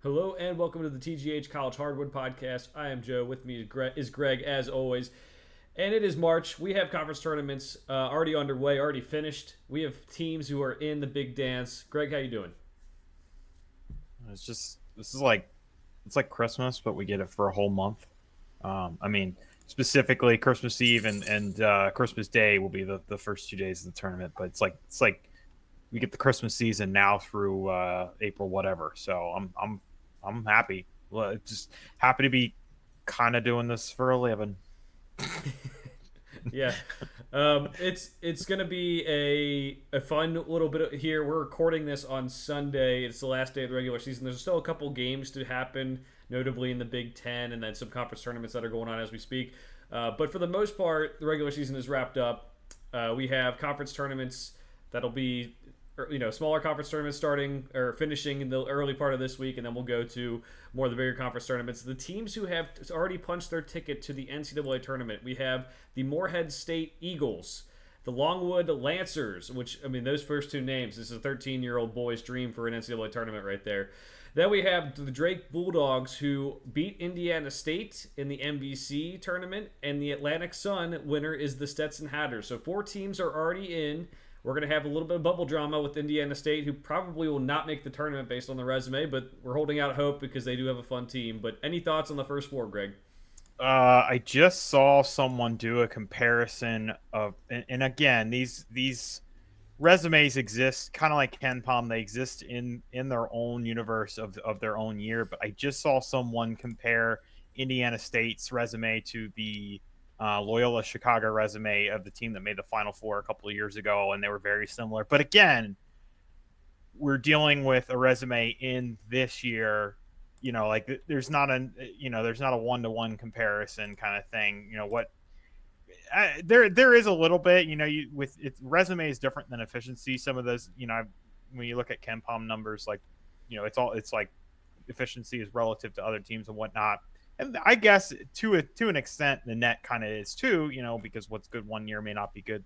Hello and welcome to the TGH College Hardwood Podcast. I am Joe. With me is Greg, as always. And it is March. We have conference tournaments already underway, already finished. We have teams who are in the big dance. Greg, how you doing? It's like Christmas, but we get it for a whole month. I mean, specifically Christmas Eve and Christmas Day will be the first 2 days of the tournament. But it's like we get the Christmas season now through April, whatever. So I'm happy. Well, just happy to be kind of doing this for a living. Yeah, it's gonna be a fun little bit here. We're recording this on Sunday. It's the last day of the regular season. There's still a couple games to happen, notably in the Big Ten, and then some conference tournaments that are going on as we speak. But for the most part, the regular season is wrapped up. We have conference tournaments that'll be smaller conference tournaments starting or finishing in the early part of this week, and then we'll go to more of the bigger conference tournaments. The teams who have already punched their ticket to the NCAA tournament, we have the Morehead State Eagles, the Longwood Lancers, which, I mean, those first two names, this is a 13-year-old boy's dream for an NCAA tournament right there. Then we have the Drake Bulldogs, who beat Indiana State in the MVC tournament, and the Atlantic Sun winner is the Stetson Hatters. So four teams are already in. We're going to have a little bit of bubble drama with Indiana State, who probably will not make the tournament based on the resume, but we're holding out hope because they do have a fun team. But any thoughts on the first four, Greg? I just saw someone do a comparison of, and again, these resumes exist kind of like Ken Palm. They exist in their own universe of their own year. But I just saw someone compare Indiana State's resume to the Loyola Chicago resume of the team that made the Final Four a couple of years ago, and they were very similar. But again, we're dealing with a resume in this year. Like there's not a one-to-one comparison kind of thing. There is a little bit, with its resume is different than efficiency. Some of those, when you look at Ken Palm numbers, like, it's like efficiency is relative to other teams and whatnot. And I guess to an extent, the net kind of is too, because what's good one year may not be good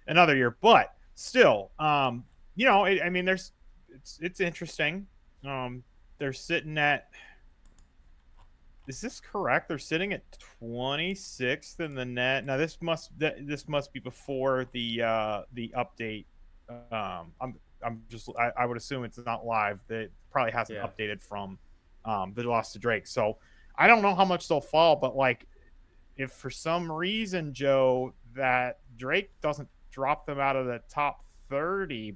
another year. But still, I mean, it's interesting. They're sitting at, is this correct? They're sitting at 26th in the net. Now this must be before the update. I would assume it's not live. That probably hasn't Yeah. updated from the loss to Drake. So I don't know how much they'll fall, but like if for some reason, Joe, that Drake doesn't drop them out of the top 30,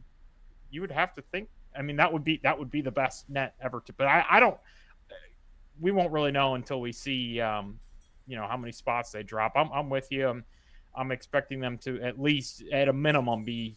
you would have to think. I mean, that would be the best net ever to. But I don't. We won't really know until we see, how many spots they drop. I'm with you. I'm expecting them to at least, at a minimum, be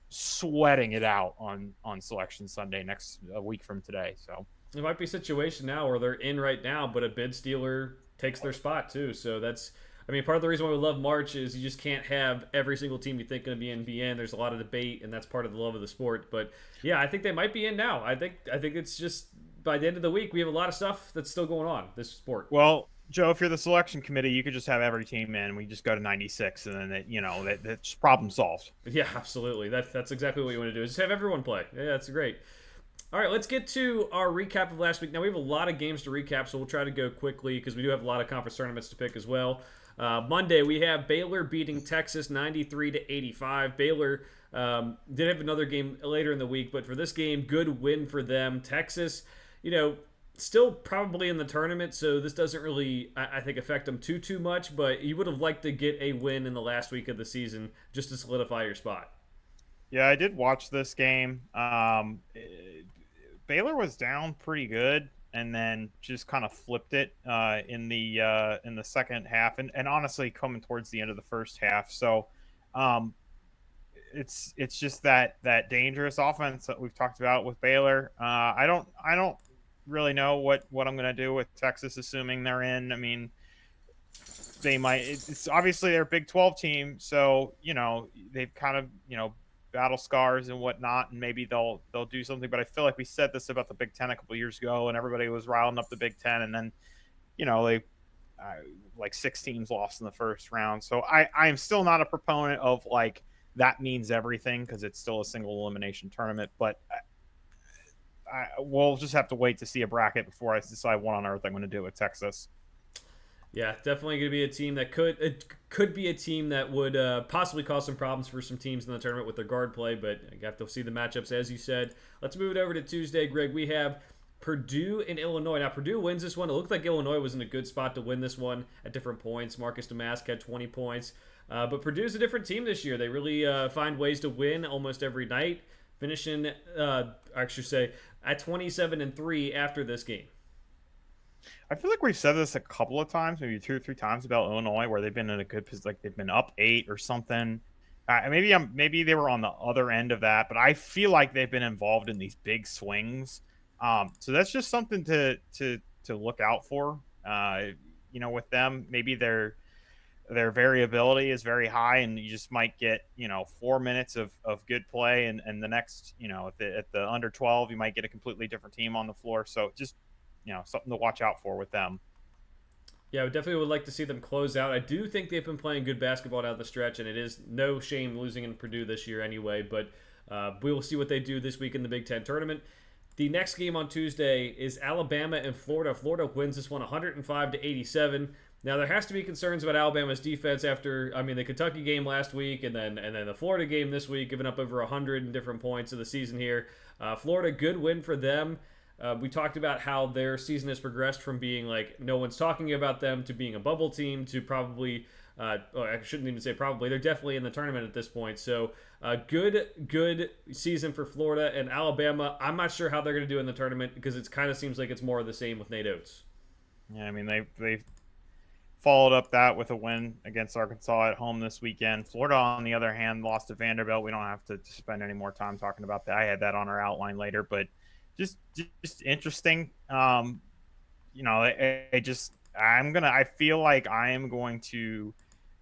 sweating it out on Selection Sunday next a week from today. So It might be a situation now where they're in right now, but a bid stealer takes their spot too. So that's, I mean, part of the reason why we love March is you just can't have every single team you think going to be in be in. There's a lot of debate, and that's part of the love of the sport. But yeah, I think they might be in now. I think it's just by the end of the week we have a lot of stuff that's still going on this sport. well, Joe, if you're the selection committee, you could just have every team in. We just go to 96, and then that's problem solved. Yeah, absolutely. That's exactly what you want to do. Is just have everyone play. Yeah, that's great. All right, let's get to our recap of last week. Now we have a lot of games to recap, so we'll try to go quickly because we do have a lot of conference tournaments to pick as well. Monday we have Baylor beating Texas 93 to 85. Baylor did have another game later in the week, but for this game, good win for them. Texas, still probably in the tournament, so this doesn't really, I think, affect them too much. But you would have liked to get a win in the last week of the season just to solidify your spot. Yeah, I did watch this game. Baylor was down pretty good, and then just kind of flipped it in the second half, and honestly coming towards the end of the first half. So um, it's just that dangerous offense that we've talked about with Baylor. I don't really know what I'm going to do with Texas, assuming they're in. I mean, they might. It's obviously their Big 12 team, so they've kind of battle scars and whatnot, and maybe they'll do something. But I feel like we said this about the Big Ten a couple years ago, and everybody was riling up the Big Ten, and then they like six teams lost in the first round. So I am still not a proponent of like that means everything because it's still a single elimination tournament. But we'll just have to wait to see a bracket before I decide what on earth I'm going to do with Texas. Yeah, definitely going to be a team that could be a team that would possibly cause some problems for some teams in the tournament with their guard play. But you have to see the matchups as you said. Let's move it over to Tuesday, Greg. We have Purdue and Illinois. Now Purdue wins this one. It looked like Illinois was in a good spot to win this one at different points. Marcus Damask had 20 points, but Purdue's a different team this year. They really find ways to win almost every night, finishing I should say at 27-3 after this game. I feel like we've said this a couple of times, maybe 2 or 3 times about Illinois, where they've been in a good position, like they've been up 8 or something. Maybe they were on the other end of that, but I feel like they've been involved in these big swings. So that's just something to look out for. With them, maybe their variability is very high, and you just might get 4 minutes of good play, and the next at the under 12, you might get a completely different team on the floor. So just something to watch out for with them. Yeah, I definitely would like to see them close out. I do think they've been playing good basketball down the stretch, and it is no shame losing in Purdue this year anyway. But we will see what they do this week in the Big Ten tournament. The next game on Tuesday is Alabama and Florida. Florida wins this one 105-87. Now there has to be concerns about Alabama's defense after the Kentucky game last week and then the Florida game this week, giving up over 100 in different points of the season here. Florida, good win for them. We talked about how their season has progressed from being like no one's talking about them to being a bubble team to probably, I shouldn't even say probably, they're definitely in the tournament at this point. So good season for Florida and Alabama. I'm not sure how they're going to do in the tournament because it kind of seems like it's more of the same with Nate Oates. Yeah, they followed up that with a win against Arkansas at home this weekend. Florida, on the other hand, lost to Vanderbilt. We don't have to spend any more time talking about that. I had that on our outline later, but just interesting. I feel like I am going to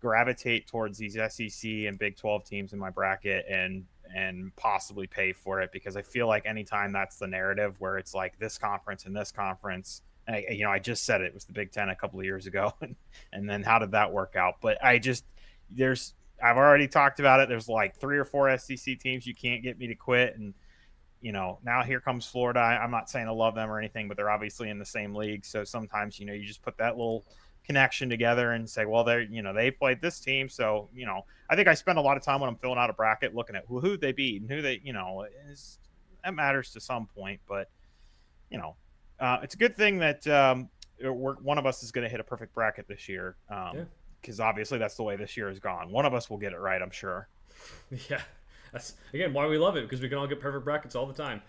gravitate towards these SEC and Big 12 teams in my bracket and possibly pay for it, because I feel like anytime that's the narrative where it's like this conference and this conference, and I just said it was the Big 10 a couple of years ago, and then how did that work out? But I've already talked about it. There's like 3 or 4 SEC teams you can't get me to quit, and now here comes Florida. I'm not saying I love them or anything, but they're obviously in the same league. So sometimes, you just put that little connection together and say, well, they played this team. So, I think I spend a lot of time when I'm filling out a bracket looking at who they beat and who they, that matters to some point. But, it's a good thing that one of us is going to hit a perfect bracket this year. Because obviously that's the way this year has gone. One of us will get it right, I'm sure. Yeah. That's, again, why we love it, because we can all get perfect brackets all the time.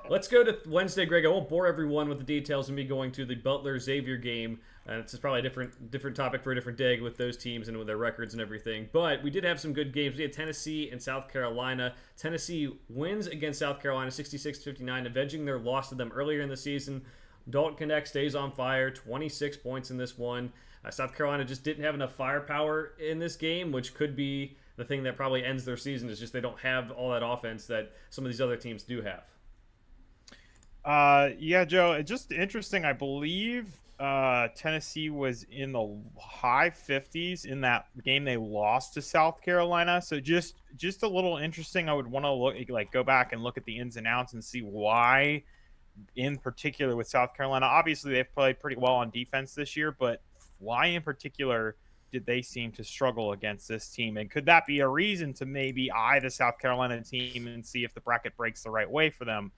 Let's go to Wednesday, Greg. I won't bore everyone with the details of me going to the Butler-Xavier game. It's probably a different topic for a different day with those teams and with their records and everything. But we did have some good games. We had Tennessee and South Carolina. Tennessee wins against South Carolina 66-59, avenging their loss to them earlier in the season. Dalton Knecht stays on fire, 26 points in this one. South Carolina just didn't have enough firepower in this game, which could be the thing that probably ends their season. Is just they don't have all that offense that some of these other teams do have. Yeah, Joe, it's just interesting. I believe Tennessee was in the high 50s in that game they lost to South Carolina. So just a little interesting. I would want to go back and look at the ins and outs and see why, in particular with South Carolina. Obviously, they've played pretty well on defense this year, but why in particular did they seem to struggle against this team? And could that be a reason to maybe eye the South Carolina team and see if the bracket breaks the right way for them?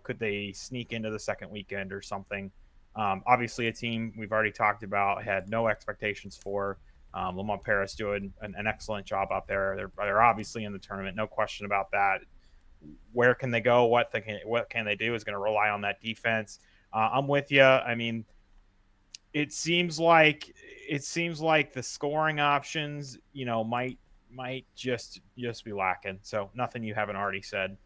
Could they sneak into the second weekend or something? Obviously, a team we've already talked about, had no expectations for. Lamont Paris doing an excellent job out there. They're obviously in the tournament, no question about that. Where can they go? What can they do is going to rely on that defense. I'm with you. I mean, it seems like the scoring options, might just be lacking. So nothing you haven't already said.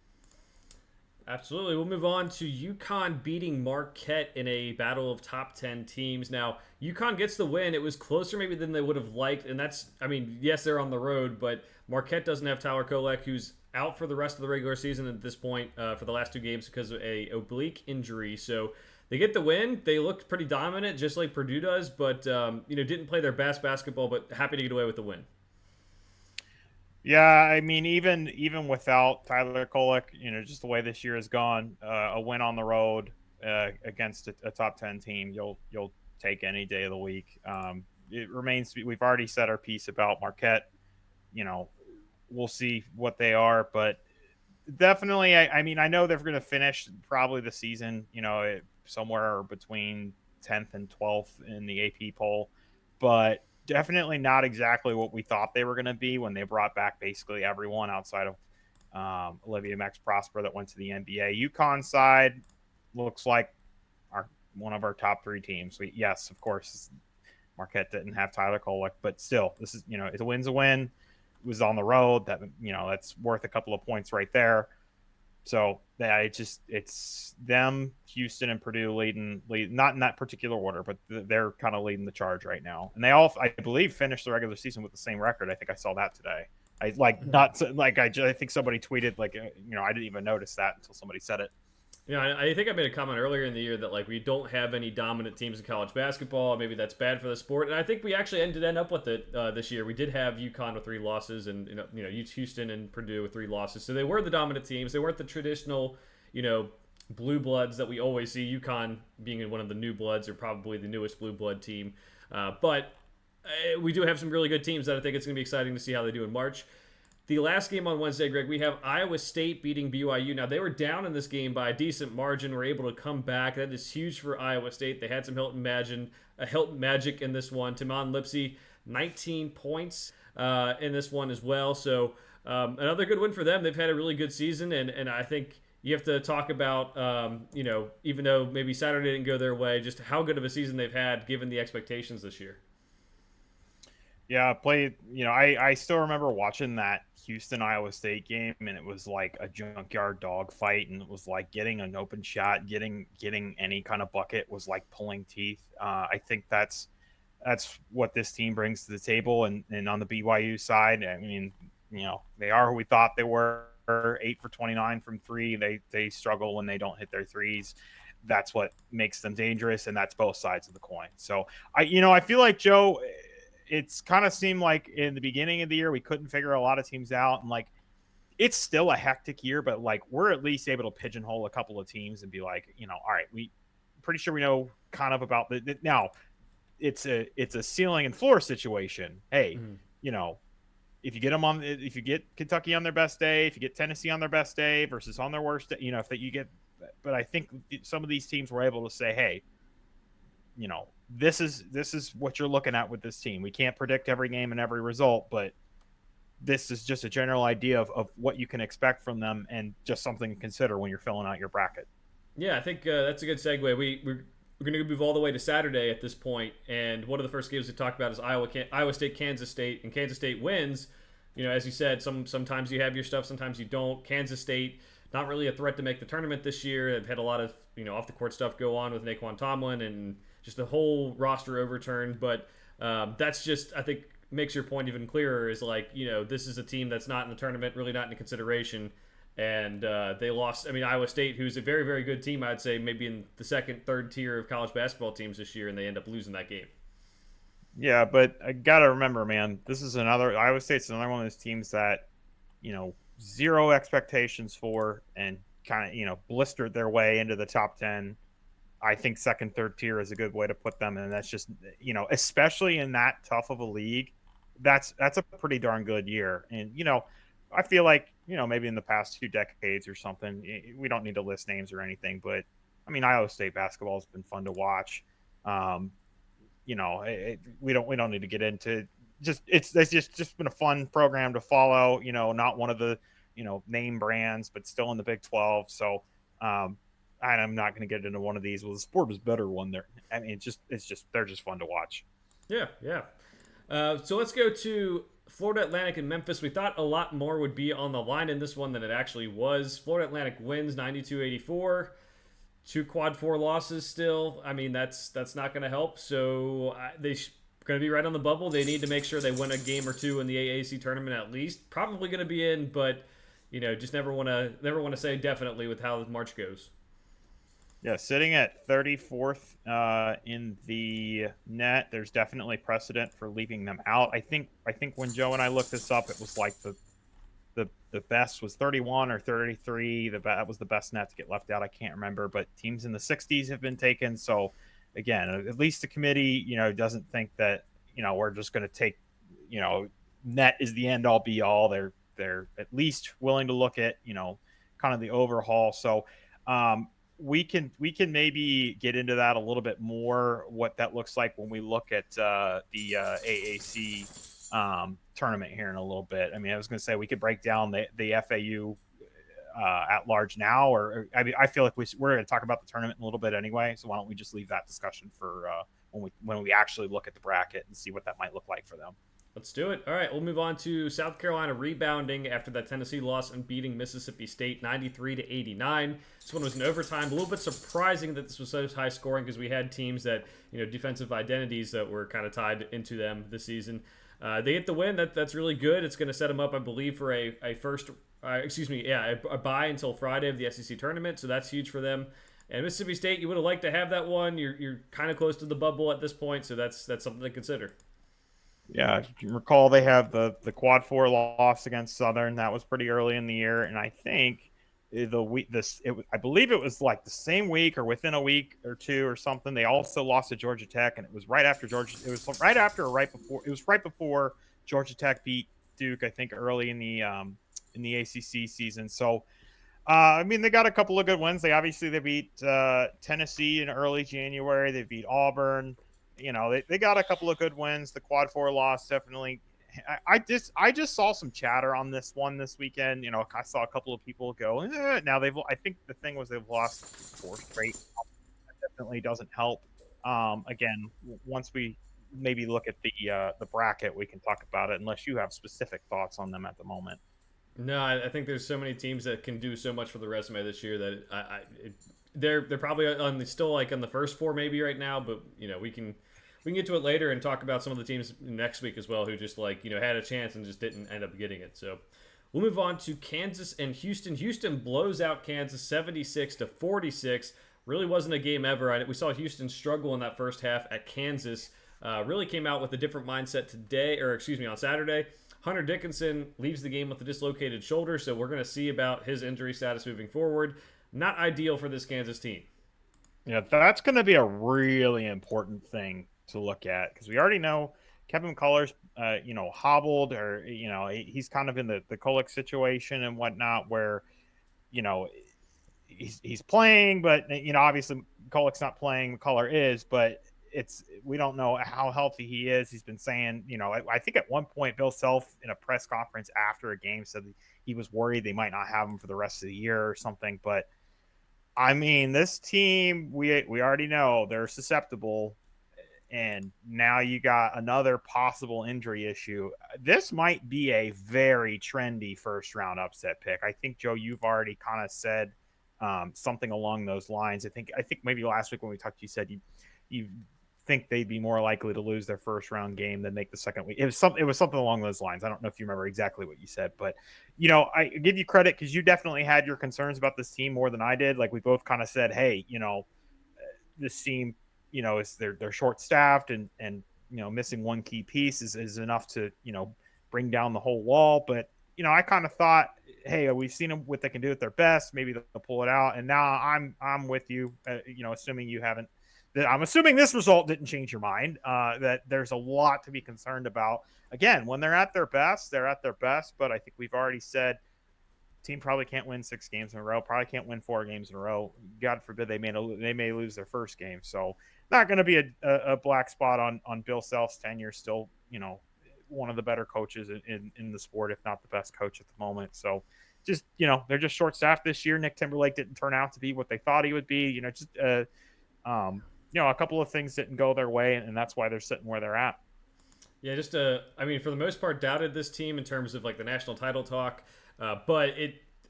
Absolutely. We'll move on to UConn beating Marquette in a battle of top 10 teams. Now, UConn gets the win. It was closer maybe than they would have liked. And that's, yes, they're on the road, but Marquette doesn't have Tyler Kolek, who's out for the rest of the regular season at this point for the last 2 games because of a oblique injury. So they get the win. They looked pretty dominant, just like Purdue does, but didn't play their best basketball, but happy to get away with the win. Yeah, I mean, even without Tyler Kolek, just the way this year has gone, a win on the road against a top 10 team, you'll take any day of the week. It remains to be, we've already said our piece about Marquette. You know, we'll see what they are, but definitely, I mean, I know they're going to finish probably the season, somewhere between 10th and 12th in the AP poll, but definitely not exactly what we thought they were going to be when they brought back basically everyone outside of Olivia Max Prosper that went to the NBA. UConn side looks like one of our top three teams. Yes, of course, Marquette didn't have Tyler Kolek, but still, this is it's a win's a win. It was on the road. That's worth a couple of points right there. So yeah, it's them, Houston, and Purdue lead not in that particular order, but they're kind of leading the charge right now. And they all, I believe, finished the regular season with the same record. I think I saw that today. I think somebody tweeted I didn't even notice that until somebody said it. I think I made a comment earlier in the year that like we don't have any dominant teams in college basketball. Maybe that's bad for the sport, and I think we actually end up with it this year. We did have UConn with 3 losses, and Houston and Purdue with 3 losses. So they were the dominant teams. They weren't the traditional, blue bloods that we always see. UConn being one of the new bloods, or probably the newest blue blood team, but we do have some really good teams that I think it's going to be exciting to see how they do in March. The last game on Wednesday, Greg, we have Iowa State beating BYU. Now, they were down in this game by a decent margin, were able to come back. That is huge for Iowa State. They had some Hilton Magic in this one. Timon Lipsey, 19 points in this one as well. So another good win for them. They've had a really good season, and I think you have to talk about, even though maybe Saturday didn't go their way, just how good of a season they've had given the expectations this year. Yeah, I played. I still remember watching that Houston Iowa State game, and it was like a junkyard dog fight, and it was like getting an open shot, getting any kind of bucket was like pulling teeth. I think that's what this team brings to the table, and on the BYU side, I mean, they are who we thought they were. 8 for 29 from three. They struggle when they don't hit their threes. That's what makes them dangerous, and that's both sides of the coin. So I feel like Joe, it's kind of seemed like in the beginning of the year we couldn't figure a lot of teams out, and like it's still a hectic year, but like we're at least able to pigeonhole a couple of teams and be like, all right, we pretty sure we know kind of about the now. It's a ceiling and floor situation. Hey, if you if you get Kentucky on their best day, if you get Tennessee on their best day versus on their worst day, if that you get, but I think some of these teams were able to say, hey, this is what you're looking at with this team. We can't predict every game and every result, but this is just a general idea of what you can expect from them, and just something to consider when you're filling out your bracket. Yeah, I think that's a good segue. We're going to move all the way to Saturday at this point, and one of the first games we talked about is Iowa State, Kansas State, and Kansas State wins. As you said, sometimes you have your stuff, sometimes you don't. Kansas State, not really a threat to make the tournament this year. They've had a lot of off the court stuff go on with Naquan Tomlin and just the whole roster overturned. But that's just, I think, makes your point even clearer. Is like this is a team that's not in the tournament, really not in consideration. And they lost. I mean, Iowa State, who's a very, very good team, I'd say maybe in the second, third tier of college basketball teams this year, and they end up losing that game. Yeah, but I gotta remember, man, this is Iowa State's another one of those teams that, zero expectations for, and kind of, blistered their way into the top 10. I think second, third tier is a good way to put them, and that's just, especially in that tough of a league, that's a pretty darn good year. And I feel like maybe in the past 2 decades or something, we don't need to list names or anything, but I mean Iowa State basketball has been fun to watch. We don't need to get into it's just been a fun program to follow. Not one of the name brands, but still in the Big 12. So I'm not going to get into one of these. Well, the sport was better one there. I mean, they're just fun to watch. Yeah, yeah. So let's go to Florida Atlantic and Memphis. We thought a lot more would be on the line in this one than it actually was. Florida Atlantic wins 92-84. 2 quad 4 losses still. I mean, that's not going to help. So they're going to be right on the bubble. They need to make sure they win a game or two in the AAC tournament at least. Probably going to be in, but just never want to say definitely with how March goes. Yeah, sitting at 34th in the net, there's definitely precedent for leaving them out. I think when Joe and I looked this up, it was like the the best was 31 or 33. That was the best net to get left out. I can't remember, but teams in the 60s have been taken. So again, at least the committee, doesn't think that we're just going to take, net is the end all be all. They're at least willing to look at kind of the overhaul. So we can maybe get into that a little bit more, what that looks like when we look at the AAC tournament here in a little bit. I mean, I was going to say we could break down the FAU at large now, or I mean, I feel like we're going to talk about the tournament in a little bit anyway. So why don't we just leave that discussion for when we actually look at the bracket and see what that might look like for them. Let's do it. All right, we'll move on to South Carolina rebounding after that Tennessee loss and beating Mississippi State 93-89. This one was in overtime. A little bit surprising that this was so high scoring because we had teams that, defensive identities that were kind of tied into them this season. They get the win. That's really good. It's going to set them up, I believe, for a bye until Friday of the SEC tournament. So that's huge for them. And Mississippi State, you would have liked to have that one. You're kind of close to the bubble at this point, so that's something to consider. Yeah, if you recall, they have the quad four loss against Southern. That was pretty early in the year, and I think I believe it was like the same week or within a week or two or something. They also lost to Georgia Tech, and it was right after Georgia. It was right after or right before. It was right before Georgia Tech beat Duke, I think, early in the ACC season. So. I mean, they got a couple of good wins. They beat Tennessee in early January. They beat Auburn. They got a couple of good wins. The quad four loss definitely. I just saw some chatter on this one this weekend. I saw a couple of people go. Now I think the thing was they've lost 4 straight. That definitely doesn't help. Again, once we maybe look at the bracket, we can talk about it. Unless you have specific thoughts on them at the moment. No, I think there's so many teams that can do so much for the resume this year that they're probably still like on the first 4 maybe right now, but we can get to it later and talk about some of the teams next week as well who just had a chance and just didn't end up getting it. So we'll move on to Kansas and Houston. Houston blows out Kansas 76-46. Really wasn't a game ever. We saw Houston struggle in that first half at Kansas. Really came out with a different mindset on Saturday. Hunter Dickinson leaves the game with a dislocated shoulder, so we're going to see about his injury status moving forward. Not ideal for this Kansas team. Yeah, that's going to be a really important thing to look at because we already know Kevin McCullough's, hobbled or, he's kind of in the Kolek situation and whatnot where, he's playing, but, obviously Kolek's not playing, McCullough is, but we don't know how healthy he is. He's been saying, I think at one point Bill Self in a press conference after a game said he was worried they might not have him for the rest of the year or something. But I mean, this team, we already know they're susceptible, and now you got another possible injury issue. This might be a very trendy first round upset pick. I think, Joe, you've already kind of said something along those lines. I think maybe last week when we talked, you said you think they'd be more likely to lose their first round game than make the second week. It was something along those lines. I don't know if you remember exactly what you said, but I give you credit because you definitely had your concerns about this team more than I did. Like we both kind of said, hey, this team, is they're short staffed and missing one key piece is enough to bring down the whole wall. But I kind of thought, hey, we've seen them what they can do at their best. Maybe they'll pull it out. And now I'm with you. Assuming you haven't. I'm assuming this result didn't change your mind, that there's a lot to be concerned about. Again, when they're at their best, they're at their best. But I think we've already said team probably can't win 6 games in a row, probably can't win 4 games in a row. God forbid they may lose their first game. So not going to be a black spot on Bill Self's tenure. Still, one of the better coaches in the sport, if not the best coach at the moment. So just, they're just short-staffed this year. Nick Timberlake didn't turn out to be what they thought he would be. A couple of things didn't go their way, and that's why they're sitting where they're at. Yeah, for the most part, doubted this team in terms of like the national title talk, but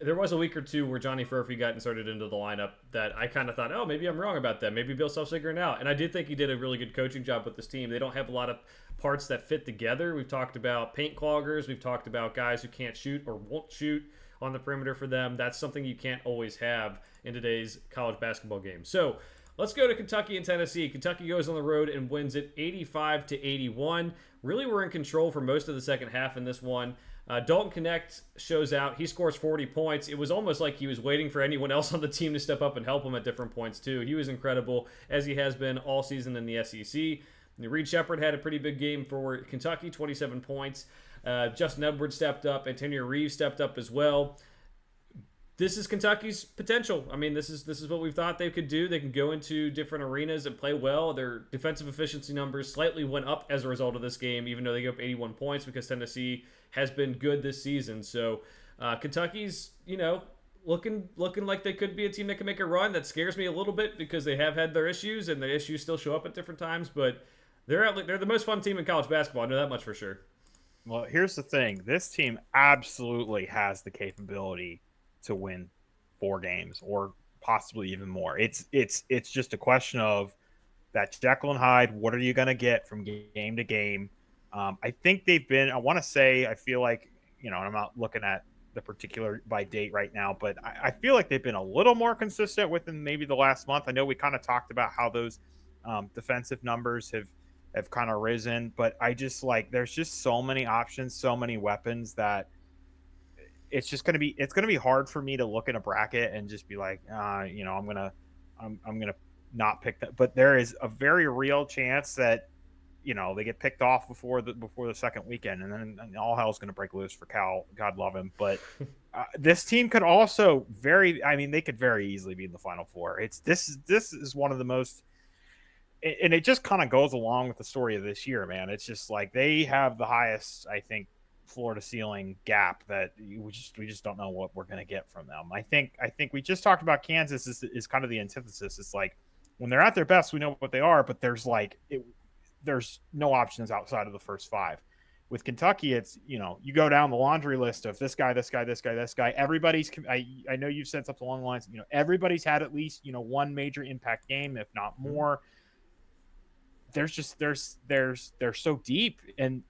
there was a week or two where Johnny Furphy got inserted into the lineup that I kind of thought, oh, maybe I'm wrong about that. Maybe Bill Self's figuring it out, and I did think he did a really good coaching job with this team. They don't have a lot of parts that fit together. We've talked about paint cloggers. We've talked about guys who can't shoot or won't shoot on the perimeter for them. That's something you can't always have in today's college basketball game. So let's go to Kentucky and Tennessee. Kentucky goes on the road and wins it 85-81. Really were in control for most of the second half in this one. Dalton Connect shows out. He scores 40 points. It was almost like he was waiting for anyone else on the team to step up and help him at different points, too. He was incredible, as he has been all season in the SEC. Reed Shepard had a pretty big game for Kentucky, 27 points. Justin Edwards stepped up. Antonio Reeves stepped up as well. This is Kentucky's potential. I mean, this is what we thought they could do. They can go into different arenas and play well. Their defensive efficiency numbers slightly went up as a result of this game, even though they gave up 81 points because Tennessee has been good this season. So Kentucky's, looking like they could be a team that can make a run. That scares me a little bit because they have had their issues and the issues still show up at different times. But they're the most fun team in college basketball. I know that much for sure. Well, here's the thing: this team absolutely has the capability to win 4 games or possibly even more. It's just a question of that Jekyll and Hyde. What are you going to get from game to game? I think they've been. I want to say. I feel like and I'm not looking at the particular by date right now, but I feel like they've been a little more consistent within maybe the last month. I know we kind of talked about how those defensive numbers have kind of risen, but I just there's just so many options, so many weapons that it's going to be hard for me to look in a bracket and just be like, I'm gonna not pick that. But there is a very real chance that they get picked off before the second weekend, and then all hell's going to break loose for Cal. God love him, but this team could also they could very easily be in the Final Four. This is one of the most, and it just kind of goes along with the story of this year, man. It's just like they have the highest, I think, floor to ceiling gap that we just don't know what we're going to get from them. I think we just talked about Kansas is kind of the antithesis. It's like when they're at their best, we know what they are, but there's no options outside of the first 5. With Kentucky, it's you go down the laundry list of this guy, this guy, this guy, this guy. Everybody's I know you've said something along the lines, everybody's had at least one major impact game, if not more. They're so deep, and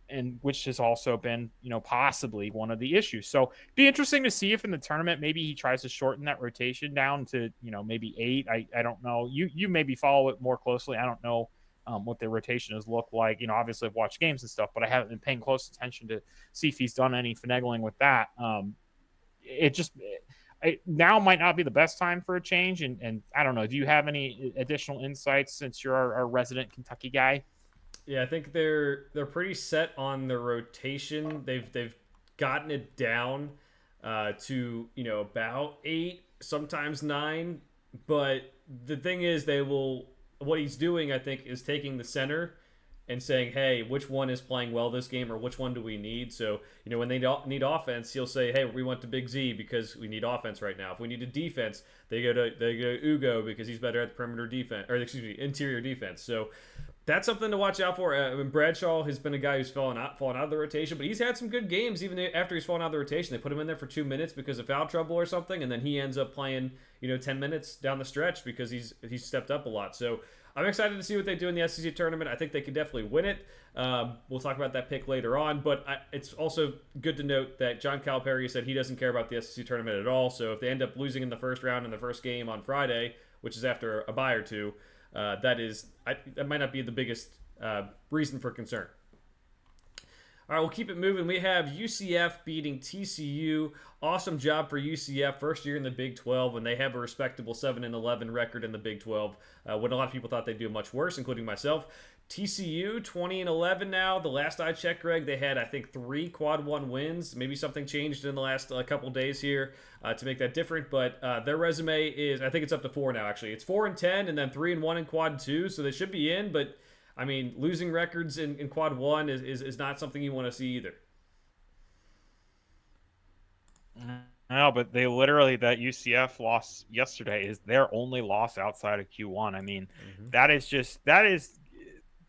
which has also been possibly one of the issues. So be interesting to see if in the tournament maybe he tries to shorten that rotation down to maybe 8. I don't know. You maybe follow it more closely. I don't know what their rotation has looked like. Obviously I've watched games and stuff, but I haven't been paying close attention to see if he's done any finagling with that. Now might not be the best time for a change. And I don't know. Do you have any additional insights since you're our resident Kentucky guy? Yeah, I think they're pretty set on the rotation. They've gotten it down to about 8, sometimes 9. But the thing is, what he's doing, I think, is taking the center and saying, hey, which one is playing well this game, or which one do we need? So, when they need offense, he'll say, hey, we went to Big Z because we need offense right now. If we need a defense, they go to Ugo because he's better at the perimeter defense, or interior defense. So that's something to watch out for. Bradshaw has been a guy who's fallen out of the rotation, but he's had some good games even after he's fallen out of the rotation. They put him in there for 2 minutes because of foul trouble or something, and then he ends up playing 10 minutes down the stretch because he's stepped up a lot. So I'm excited to see what they do in the SEC tournament. I think they could definitely win it. We'll talk about that pick later on, but it's also good to note that John Calipari said he doesn't care about the SEC tournament at all. So if they end up losing in the first round in the first game on Friday, which is after a bye or two, that might not be the biggest reason for concern. All right, we'll keep it moving. We have UCF beating TCU. Awesome job for UCF. First year in the Big 12 when they have a respectable 7-11 record in the Big 12. When a lot of people thought they'd do much worse, including myself. TCU 20-11 now. The last I checked, Greg, they had I think 3 quad 1 wins. Maybe something changed in the last couple days here to make that different. But their resume is, I think it's up to 4 now. Actually, it's 4-10 and then 3-1 in quad 2. So they should be in, but. I mean, losing records in quad 1 is not something you want to see either. No, but they literally, that UCF loss yesterday is their only loss outside of Q1. I mean,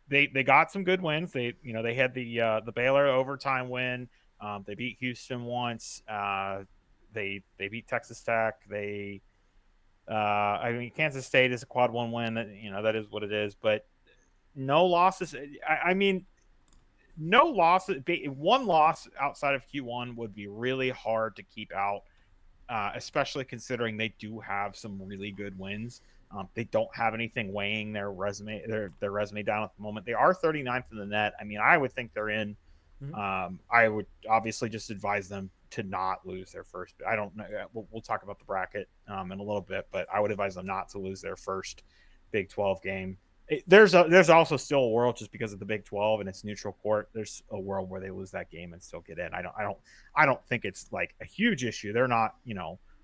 they got some good wins. They had the Baylor overtime win. They beat Houston once. They beat Texas Tech. Kansas State is a quad 1 win. That is what it is, but no losses. No losses. 1 loss outside of Q1 would be really hard to keep out, especially considering they do have some really good wins. They don't have anything weighing their resume down at the moment. They are 39th in the net. I mean, I would think they're in Mhm. I would obviously just advise them to not lose their first. I don't know. We'll talk about the bracket in a little bit, but I would advise them not to lose their first Big 12 game. There's also still a world, just because of the Big 12 and its neutral court. There's a world where they lose that game and still get in. I don't think it's like a huge issue. They're not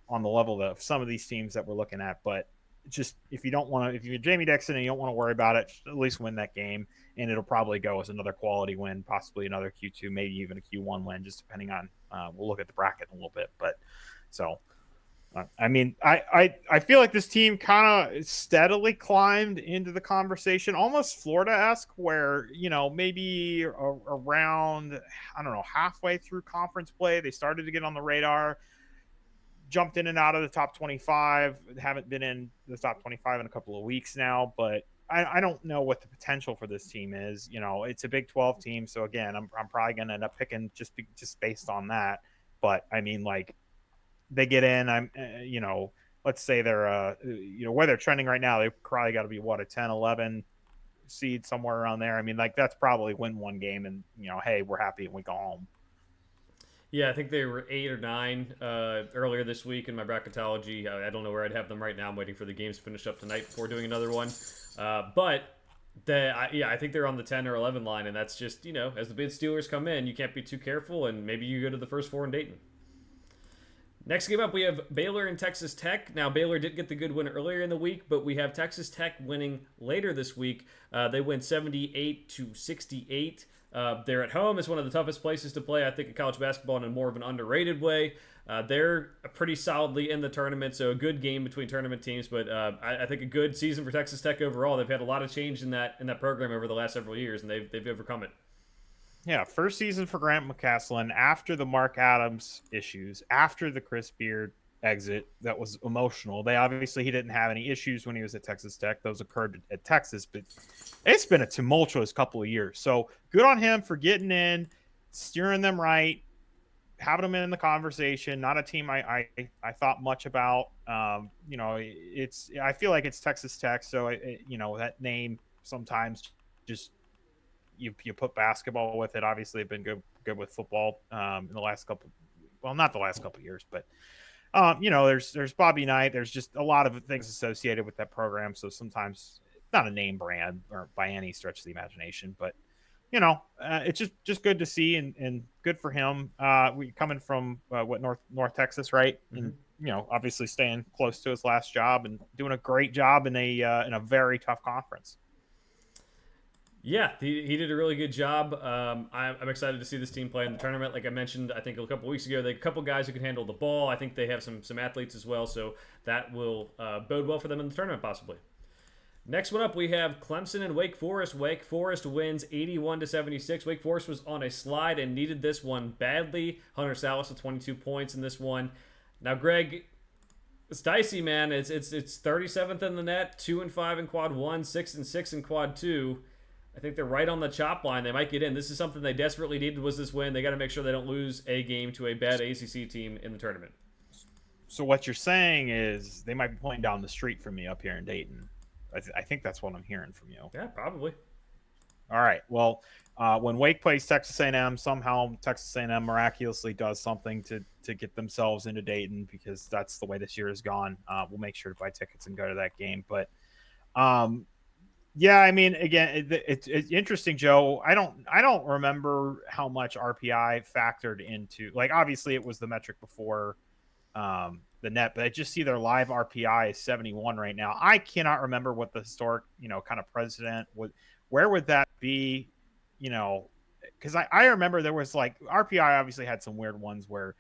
on the level of some of these teams that we're looking at, but just if you don't want to, if you're Jamie Dixon and you don't want to worry about it, at least win that game, and it'll probably go as another quality win, possibly another Q2, maybe even a Q1 win, just depending on. We'll look at the bracket in a little bit, but so I mean, I feel like this team kind of steadily climbed into the conversation, almost Florida-esque, where maybe around, I don't know, halfway through conference play, they started to get on the radar, jumped in and out of the top 25. Haven't been in the top 25 in a couple of weeks now, but I don't know what the potential for this team is. It's a Big 12 team, so again, I'm probably going to end up picking just based on that. But I mean, like, they get in, let's say they're where they're trending right now, they probably got to be what, a 10, 11 seed, somewhere around there. I mean, like, that's probably win one game and hey, we're happy and we go home. Yeah, I think they were 8 or 9 earlier this week in my bracketology. I don't know where I'd have them right now. I'm waiting for the games to finish up tonight before doing another one. But I think they're on the 10 or 11 line, and that's just as the bid Steelers come in, you can't be too careful, and maybe you go to the first four in Dayton. Next game up, we have Baylor and Texas Tech. Now, Baylor did get the good win earlier in the week, but we have Texas Tech winning later this week. They win 78-68. They're at home. It's one of the toughest places to play, I think, in college basketball in a more of an underrated way. They're pretty solidly in the tournament, so a good game between tournament teams. But I think a good season for Texas Tech overall. They've had a lot of change in that program over the last several years, and they've overcome it. Yeah, first season for Grant McCasland after the Mark Adams issues, after the Chris Beard exit that was emotional. He didn't have any issues when he was at Texas Tech. Those occurred at Texas, but it's been a tumultuous couple of years. So good on him for getting in, steering them right, having them in the conversation. Not a team I thought much about. I feel like it's Texas Tech, so that name sometimes just you put basketball with it. Obviously, they've been good with football in the last couple. Well, not the last couple of years, but there's Bobby Knight. There's just a lot of things associated with that program. So sometimes it's not a name brand or by any stretch of the imagination, but it's just good to see and good for him. We coming from North Texas, right? Mm-hmm. And obviously staying close to his last job and doing a great job in a very tough conference. Yeah, he did a really good job. I'm excited to see this team play in the tournament. Like I mentioned, I think a couple weeks ago, they had a couple guys who can handle the ball. I think they have some athletes as well, so that will bode well for them in the tournament possibly. Next one up, we have Clemson and Wake Forest. Wake Forest wins 81-76. Wake Forest was on a slide and needed this one badly. Hunter Salas with 22 points in this one. Now, Greg, it's dicey, man. It's 37th in the net, 2-5 in quad one, 6-6 in quad two. I think they're right on the chop line. They might get in. This is something they desperately needed, was this win. They got to make sure they don't lose a game to a bad ACC team in the tournament. So what you're saying is they might be playing down the street from me up here in Dayton. I think that's what I'm hearing from you. Yeah, probably. All right. Well, when Wake plays Texas A&M, somehow Texas A&M miraculously does something to get themselves into Dayton, because that's the way this year has gone. We'll make sure to buy tickets and go to that game. But yeah, I mean, again, it's interesting, Joe. I don't remember how much RPI factored into. Like, obviously, it was the metric before the net, but I just see their live RPI is 71 right now. I cannot remember what the historic, kind of precedent would. Where would that be? Because I remember there was like RPI obviously had some weird ones where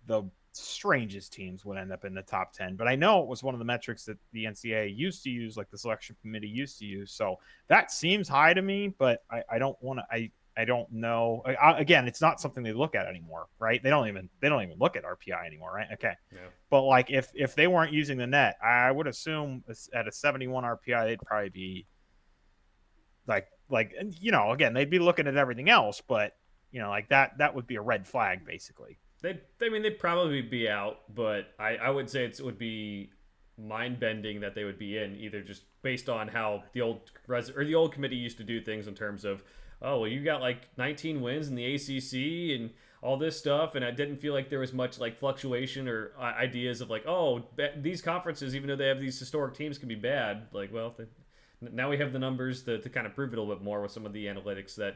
the strangest teams would end up in the top 10, but I know it was one of the metrics that the NCAA used to use, like the selection committee used to use. So that seems high to me, but I don't want to, I don't know. Again, it's not something they look at anymore, right? They don't even look at RPI anymore, right? Okay. Yeah. But like if they weren't using the net, I would assume at a 71 RPI, they'd probably be like, again, they'd be looking at everything else, but like that would be a red flag basically. They'd probably be out, but I would say it would be mind bending that they would be in, either just based on how the old committee used to do things in terms of, oh well, you got like 19 wins in the ACC and all this stuff, and I didn't feel like there was much like fluctuation or ideas of like, oh, these conferences, even though they have these historic teams, can be bad. Like, well, now we have the numbers to kind of prove it a little bit more with some of the analytics that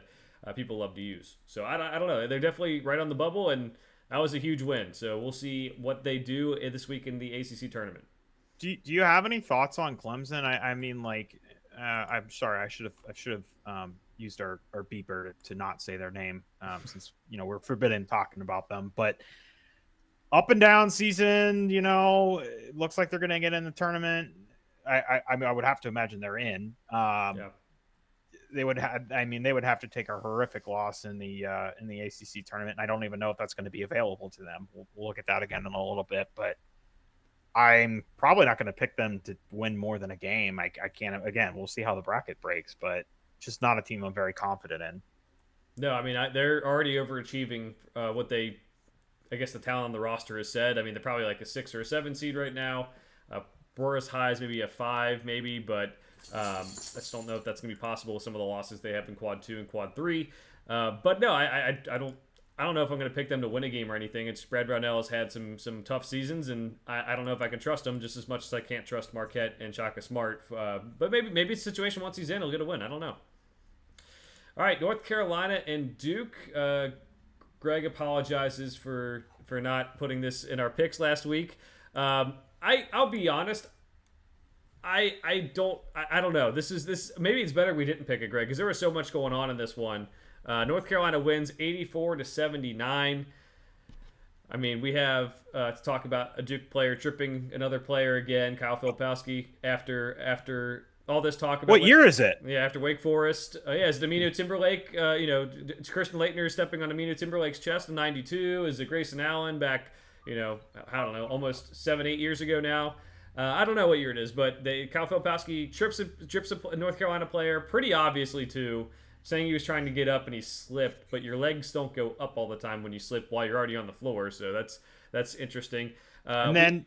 people love to use. So I don't know. They're definitely right on the bubble, and that was a huge win. So we'll see what they do this week in the ACC tournament. Do you have any thoughts on Clemson? I mean, like, I'm sorry, I should have used our beeper to not say their name, since we're forbidden talking about them. But up and down season, it looks like they're going to get in the tournament. I mean, I would have to imagine they're in. Yeah. They would have. I mean, they would have to take a horrific loss in the ACC tournament. And I don't even know if that's going to be available to them. We'll look at that again in a little bit, but I'm probably not going to pick them to win more than a game. I can't. Again, we'll see how the bracket breaks, but just not a team I'm very confident in. No, I mean they're already overachieving what I guess the talent on the roster has said. I mean they're probably like a 6 or a 7 seed right now. We're as high as maybe a 5, maybe, but I just don't know if that's going to be possible with some of the losses they have in Quad 2 and Quad 3. But no, I don't know if I'm going to pick them to win a game or anything. It's Brad Brownell has had some tough seasons, and I don't know if I can trust him just as much as I can't trust Marquette and Shaka Smart. But maybe it's a situation once he's in, he'll get a win. I don't know. All right, North Carolina and Duke. Greg apologizes for not putting this in our picks last week. I'll be honest. I don't know. This maybe it's better we didn't pick it, Greg, because there was so much going on in this one. North Carolina wins 84-79. I mean, we have to talk about a Duke player tripping another player again, Kyle Filipowski, after all this talk about what year is it? Yeah, after Wake Forest. Is Aminu Timberlake, Christian Laettner stepping on Aminu Timberlake's chest in 92? Is it Grayson Allen back, I don't know, almost 7-8 years ago now? I don't know what year it is, but Kyle Filipowski trips a North Carolina player pretty obviously too, saying he was trying to get up and he slipped, but your legs don't go up all the time when you slip while you're already on the floor, so that's interesting. And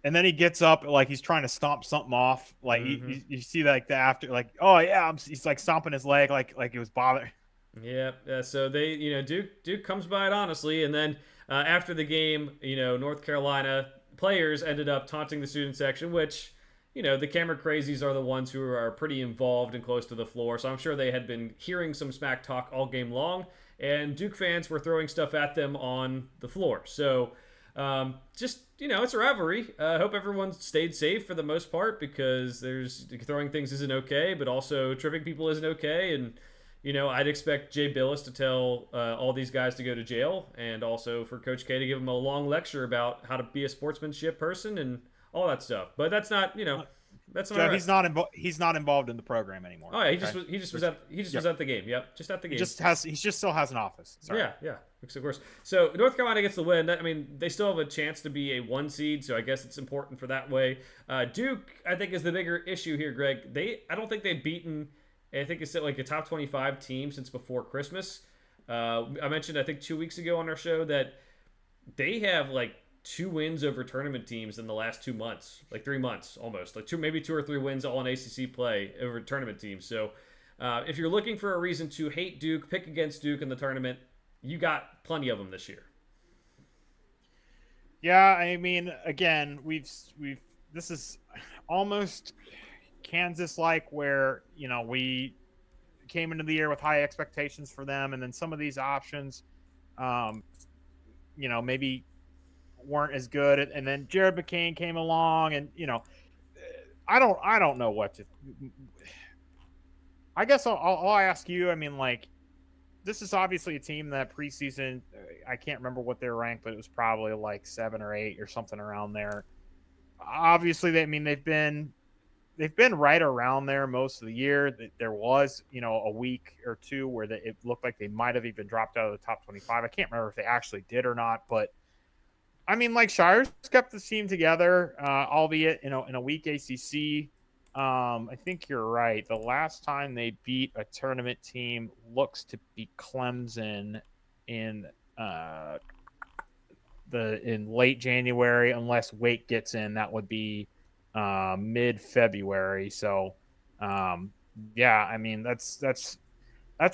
then he gets up like he's trying to stomp something off. Like you see like the after, like, oh yeah, he's like stomping his leg like it was bothering. Yeah. So they, Duke comes by it honestly, and then after the game, North Carolina players ended up taunting the student section, which the camera crazies are the ones who are pretty involved and close to the floor. So I'm sure they had been hearing some smack talk all game long, and Duke fans were throwing stuff at them on the floor. So just it's a rivalry. I hope everyone stayed safe for the most part, because there's throwing things isn't okay, but also tripping people isn't okay. And I'd expect Jay Billis to tell all these guys to go to jail, and also for Coach K to give them a long lecture about how to be a sportsmanship person and all that stuff. But that's not that's not Jeff, right. he's not involved in the program anymore. Oh yeah, he just was at the game. Yep, just at the game. He just still has an office. Sorry. Yeah, of course. So North Carolina gets the win. I mean, they still have a chance to be a 1 seed, so I guess it's important for that way. Duke, I think, is the bigger issue here, Greg. I don't think they've beaten, I think it's like a top 25 team since before Christmas. I mentioned, I think 2 weeks ago on our show, that they have like 2 wins over tournament teams in the last 2 months, like 3 months almost, like maybe 2 or 3 wins all in ACC play over tournament teams. So if you're looking for a reason to hate Duke, pick against Duke in the tournament, you got plenty of them this year. Yeah, I mean, again, this is almost Kansas-like, where we came into the year with high expectations for them, and then some of these options, maybe weren't as good, and then Jared McCain came along, and I don't know what to. I guess I'll ask you. I mean, like, this is obviously a team that preseason, I can't remember what they were ranked, but it was probably like 7 or 8 or something around there. Obviously, they've been right around there most of the year. There was, a week or 2 where it looked like they might have even dropped out of the top 25. I can't remember if they actually did or not, but I mean, like, Shire's kept the team together, albeit in a weak ACC. I think you're right. The last time they beat a tournament team looks to be Clemson in late January, unless Wake gets in. That would be mid February. So, um, yeah, I mean that's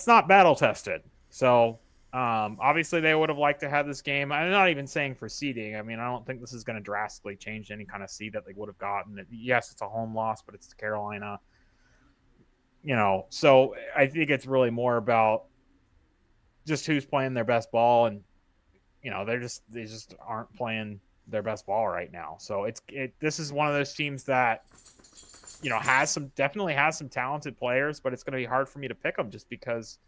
not battle tested. So obviously they would have liked to have this game. I'm not even saying for seeding. I mean, I don't think this is going to drastically change any kind of seed that they would have gotten. Yes, it's a home loss, but it's to Carolina. So I think it's really more about just who's playing their best ball, and they just aren't playing their best ball right now. So this is one of those teams that definitely has some talented players, but it's going to be hard for me to pick them just because,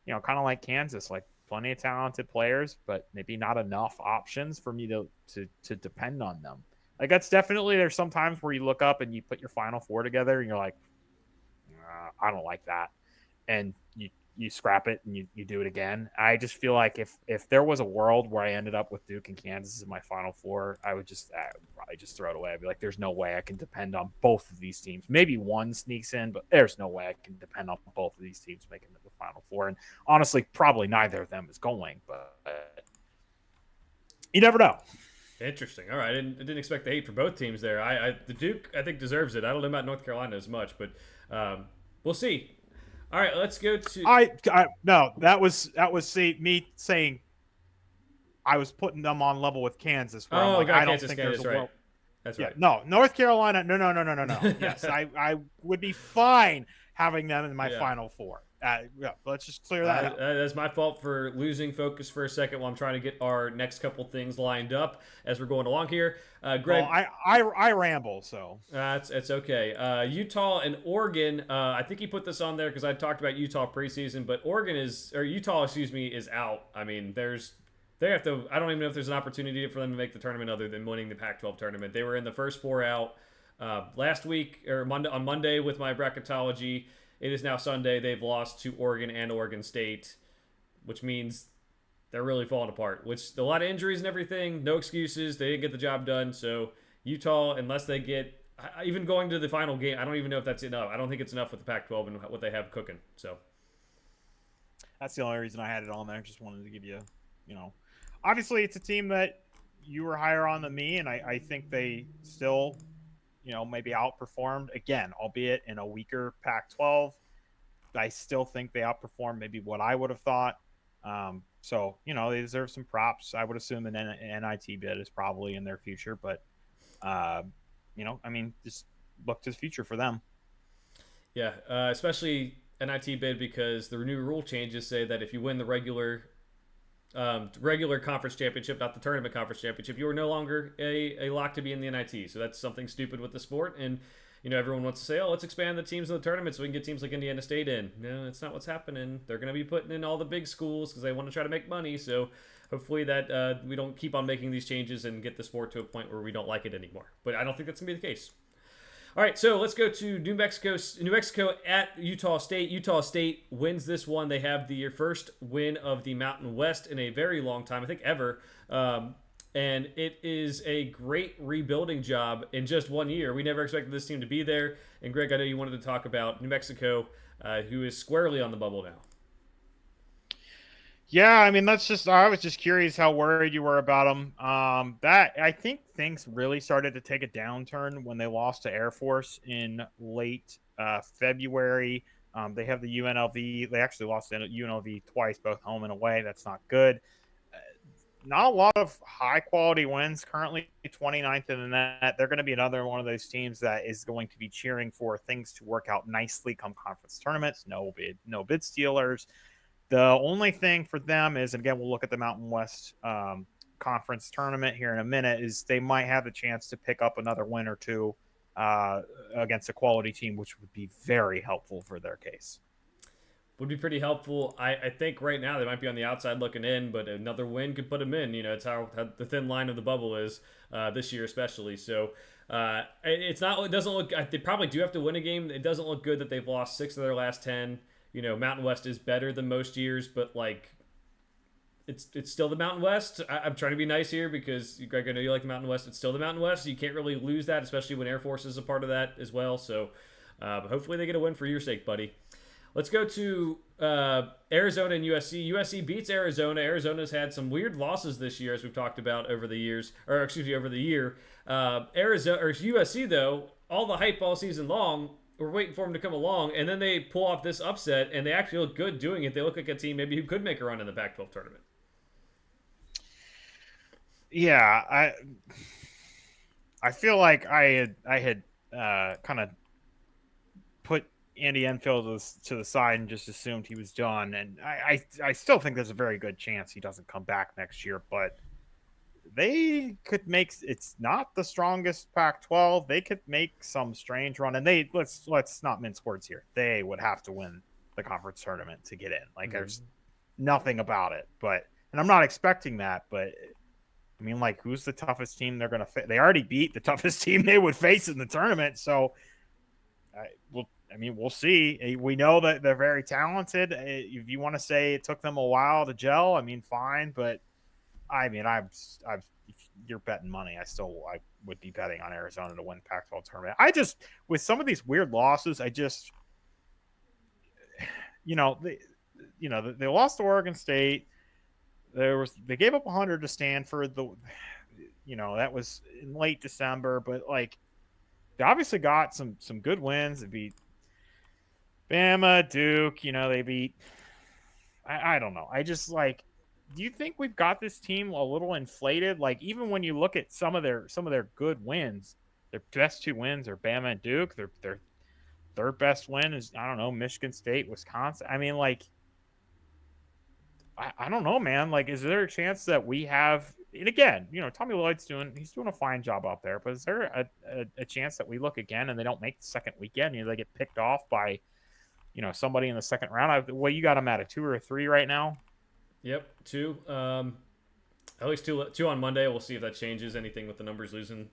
kind of like Kansas, like plenty of talented players, but maybe not enough options for me to depend on them. Like that's definitely there's some times where you look up and you put your Final Four together and you're like, I don't like that, and you scrap it and you do it again. I just feel like if there was a world where I ended up with Duke and Kansas in my Final Four, I would probably just throw it away. I'd be like, there's no way I can depend on both of these teams. Maybe one sneaks in, but there's no way I can depend on both of these teams making the Final Four. And honestly, probably neither of them is going, but you never know. Interesting. All right, I didn't expect the hate for both teams there. The Duke I think deserves it. I don't know about North Carolina as much, but we'll see. All right, let's go to. No, that was me saying I was putting them on level with Kansas, where I'm like, got I don't Kansas, think Kansas, there's a right. world. That's Yeah, right. no, North Carolina, no. Yes, I would be fine having them in my Yeah. Final Four. Yeah, let's just clear that out. That's my fault for losing focus for a second while I'm trying to get our next couple things lined up as we're going along here. Greg, Well, I ramble, so it's okay. Utah and Oregon. I think he put this on there because I talked about Utah preseason, but Utah, excuse me, is out. I mean, they have to. I don't even know if there's an opportunity for them to make the tournament other than winning the Pac-12 tournament. They were in the first four out last week or on Monday with my bracketology. It is now Sunday. They've lost to Oregon and Oregon State, which means they're really falling apart. Which a lot of injuries and everything. No excuses. They didn't get the job done. So Utah, unless they get even going to the final game, I don't even know if that's enough. I don't think it's enough with the Pac-12 and what they have cooking. So that's the only reason I had it on there. Just wanted to give obviously it's a team that you were higher on than me, and I think they still maybe outperformed again, albeit in a weaker Pac-12. I still think they outperformed maybe what I would have thought. So they deserve some props. I would assume an NIT bid is probably in their future, but I mean, just look to the future for them. Yeah, especially NIT bid because the new rule changes say that if you win the regular conference championship, not the tournament conference championship, you are no longer a lock to be in the NIT. So that's something stupid with the sport. And, everyone wants to say, oh, let's expand the teams in the tournament so we can get teams like Indiana State in. No, that's not what's happening. They're going to be putting in all the big schools because they want to try to make money. So hopefully that we don't keep on making these changes and get the sport to a point where we don't like it anymore. But I don't think that's going to be the case. All right, so let's go to New Mexico. New Mexico at Utah State. Utah State wins this one. They have the first win of the Mountain West in a very long time, I think ever. And it is a great rebuilding job in just 1 year. We never expected this team to be there. And Greg, I know you wanted to talk about New Mexico, who is squarely on the bubble now. Yeah, I mean, I was just curious how worried you were about them. That I think things really started to take a downturn when they lost to Air Force in late February. They have the UNLV. They actually lost to UNLV twice, both home and away. That's not good. Not a lot of high quality wins. Currently 29th in the net. They're going to be another one of those teams that is going to be cheering for things to work out nicely come conference tournaments. No bid stealers. The only thing for them is, and again, we'll look at the Mountain West Conference tournament here in a minute, is they might have a chance to pick up another win or two against a quality team, which would be very helpful for their case. Would be pretty helpful. I think right now they might be on the outside looking in, but another win could put them in. It's how the thin line of the bubble is this year, especially. So it's not. It doesn't look. They probably do have to win a game. It doesn't look good that they've lost 6 of their last 10. Mountain West is better than most years, but it's still the Mountain West. I'm trying to be nice here because, Greg, I know you like the Mountain West. It's still the Mountain West. You can't really lose that, especially when Air Force is a part of that as well. So hopefully they get a win for your sake, buddy. Let's go to Arizona and USC. USC beats Arizona. Arizona's had some weird losses this year, as we've talked about over the years, over the year. USC though all the hype all season long. We're waiting for them to come along, and then they pull off this upset, and they actually look good doing it. They look like a team maybe who could make a run in the Pac-12 tournament. Yeah, I feel like I had kind of put Andy Enfield to the side and just assumed he was done. And I still think there's a very good chance he doesn't come back next year, but they could make it's not the strongest Pac-12. They could make some strange run, and they let's not mince words here. They would have to win the conference tournament to get in. Like there's nothing about it, but and I'm not expecting that, but I mean, like, who's the toughest team they're going to face? They already beat the toughest team they would face in the tournament, so we'll see. We know that they're very talented. If you want to say it took them a while to gel, I mean, fine. But I mean, if you're betting money, I would be betting on Arizona to win Pac-12 tournament. With some of these weird losses, they lost to Oregon State. They gave up 100 to Stanford. That was in late December, but like they obviously got some good wins. They beat Bama, Duke. They beat. I don't know. I just like. Do you think we've got this team a little inflated? Like even when you look at some of their good wins, their best two wins are Bama and Duke. Their third best win is I don't know Michigan State, Wisconsin. I mean like. I don't know, man. Like, is there a chance that we have? And again, Tommy Lloyd's doing a fine job out there. But is there a chance that we look again and they don't make the second weekend? They get picked off by, somebody in the second round. You got them at a 2 or a 3 right now? Yep, 2. At least two on Monday. We'll see if that changes anything with the numbers losing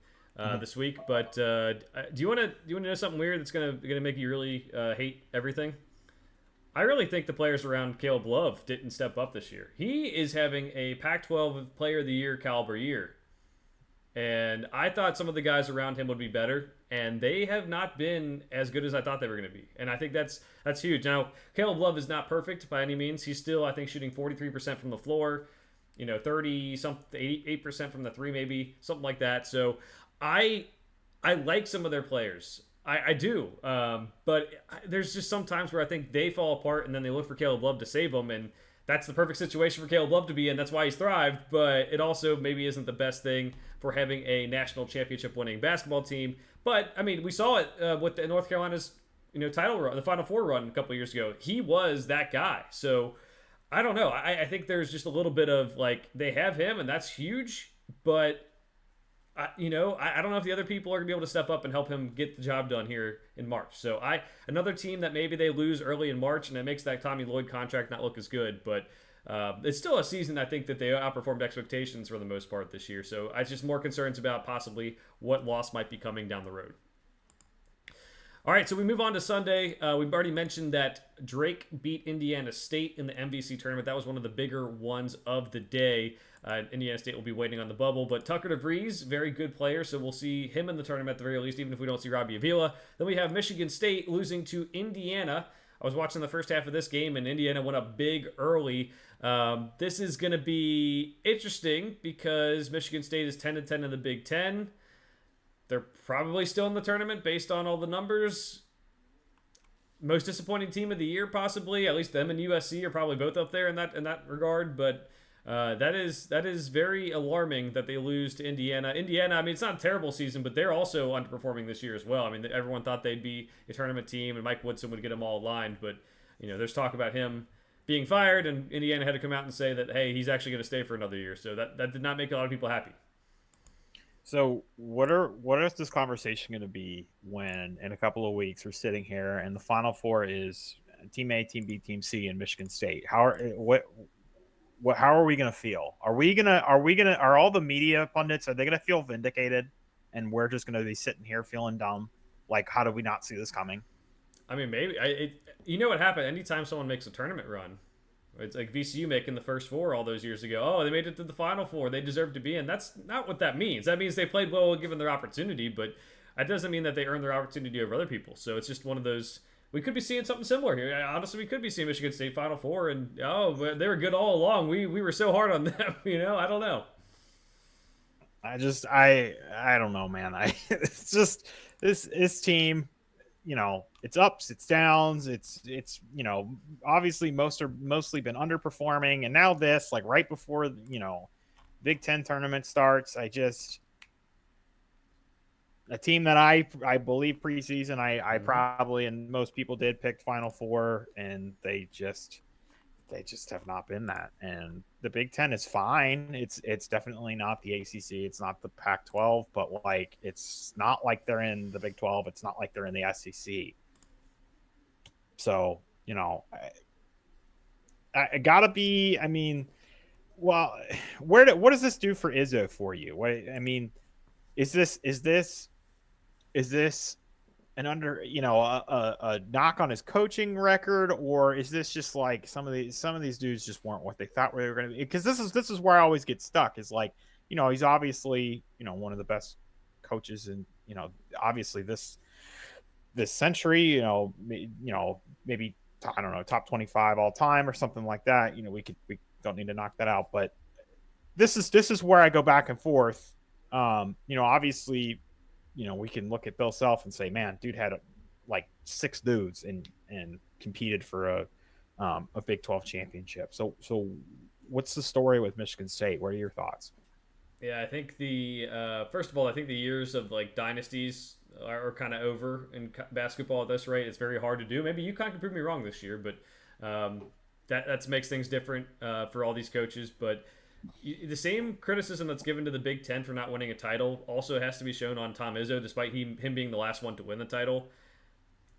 this week. But do you want to know something weird that's gonna make you really hate everything? I really think the players around Caleb Love didn't step up this year. He is having a Pac-12 Player of the Year caliber year. And I thought some of the guys around him would be better, and they have not been as good as I thought they were going to be. And I think that's huge. Now, Caleb Love is not perfect by any means. He's still, I think, shooting 43% from the floor, 88% from the 3 maybe, something like that. So I like some of their players. I do, but there's just some times where I think they fall apart, and then they look for Caleb Love to save them, and that's the perfect situation for Caleb Love to be in. That's why he's thrived, but it also maybe isn't the best thing for having a national championship winning basketball team. But I mean, we saw it with the North Carolina's title run, the Final Four run a couple years ago. He was that guy. So I don't know. I think there's just a little bit of like they have him, and that's huge, but I don't know if the other people are gonna be able to step up and help him get the job done here in March. So another team that maybe they lose early in March, and it makes that Tommy Lloyd contract not look as good. But it's still a season I think that they outperformed expectations for the most part this year. So I just more concerns about possibly what loss might be coming down the road. All right, so we move on to Sunday. We've already mentioned that Drake beat Indiana State in the MVC tournament. That was one of the bigger ones of the day. Indiana State will be waiting on the bubble, but Tucker DeVries, very good player, so we'll see him in the tournament at the very least, even if we don't see Robbie Avila. Then we have Michigan State losing to Indiana. I was watching the first half of this game, and Indiana went up big early. This is going to be interesting because Michigan State is 10-10 in the Big Ten. They're probably still in the tournament based on all the numbers. Most disappointing team of the year, possibly. At least them and USC are probably both up there in that regard. But that is very alarming that they lose to Indiana. Indiana, I mean, it's not a terrible season, but they're also underperforming this year as well. I mean, everyone thought they'd be a tournament team and Mike Woodson would get them all aligned. But, there's talk about him being fired, and Indiana had to come out and say that, hey, he's actually going to stay for another year. So that did not make a lot of people happy. So what is this conversation going to be when in a couple of weeks we're sitting here and the Final Four is Team A, Team B, Team C, and Michigan State? How are we going to feel? Are all the media pundits, are they going to feel vindicated, and we're just going to be sitting here feeling dumb? Like, how did we not see this coming? I mean, maybe what happened? Anytime someone makes a tournament run. It's like VCU making the first 4 all those years ago. Oh, they made it to the Final Four. They deserve to be in. That's not what that means. That means they played well given their opportunity, but that doesn't mean that they earned their opportunity over other people. So it's just one of those. We could be seeing something similar here. Honestly, we could be seeing Michigan State Final Four, and they were good all along. We were so hard on them. I don't know. I don't know, man. It's just this team, it's ups, it's downs, it's obviously mostly been underperforming, and now this, like right before Big Ten tournament starts, a team that I believe preseason I Hmm. probably and most people did pick Final Four, and they just have not been that. And the Big Ten is fine. It's definitely not the ACC. It's not the Pac-12, but like it's not like they're in the Big 12. It's not like they're in the SEC. So I gotta be. I mean, well, what does this do for Izzo for you? I mean, is this an under a knock on his coaching record, or is this just like some of these dudes just weren't what they thought they were going to be? Because this is where I always get stuck, is like, he's obviously one of the best coaches, and obviously this century, maybe I don't know, top 25 all time or something like that. We don't need to knock that out, but this is where I go back and forth. Obviously, we can look at Bill Self and say, man, dude had like six dudes and competed for a Big 12 championship. So what's the story with Michigan State? What are your thoughts? Yeah, I think the first of all, I think the years of like dynasties are kind of over in basketball at this rate. It's very hard to do. Maybe UConn can prove me wrong this year, but um, that makes things different for all these coaches. But the same criticism that's given to the Big Ten for not winning a title also has to be shown on Tom Izzo, despite him being the last one to win the title.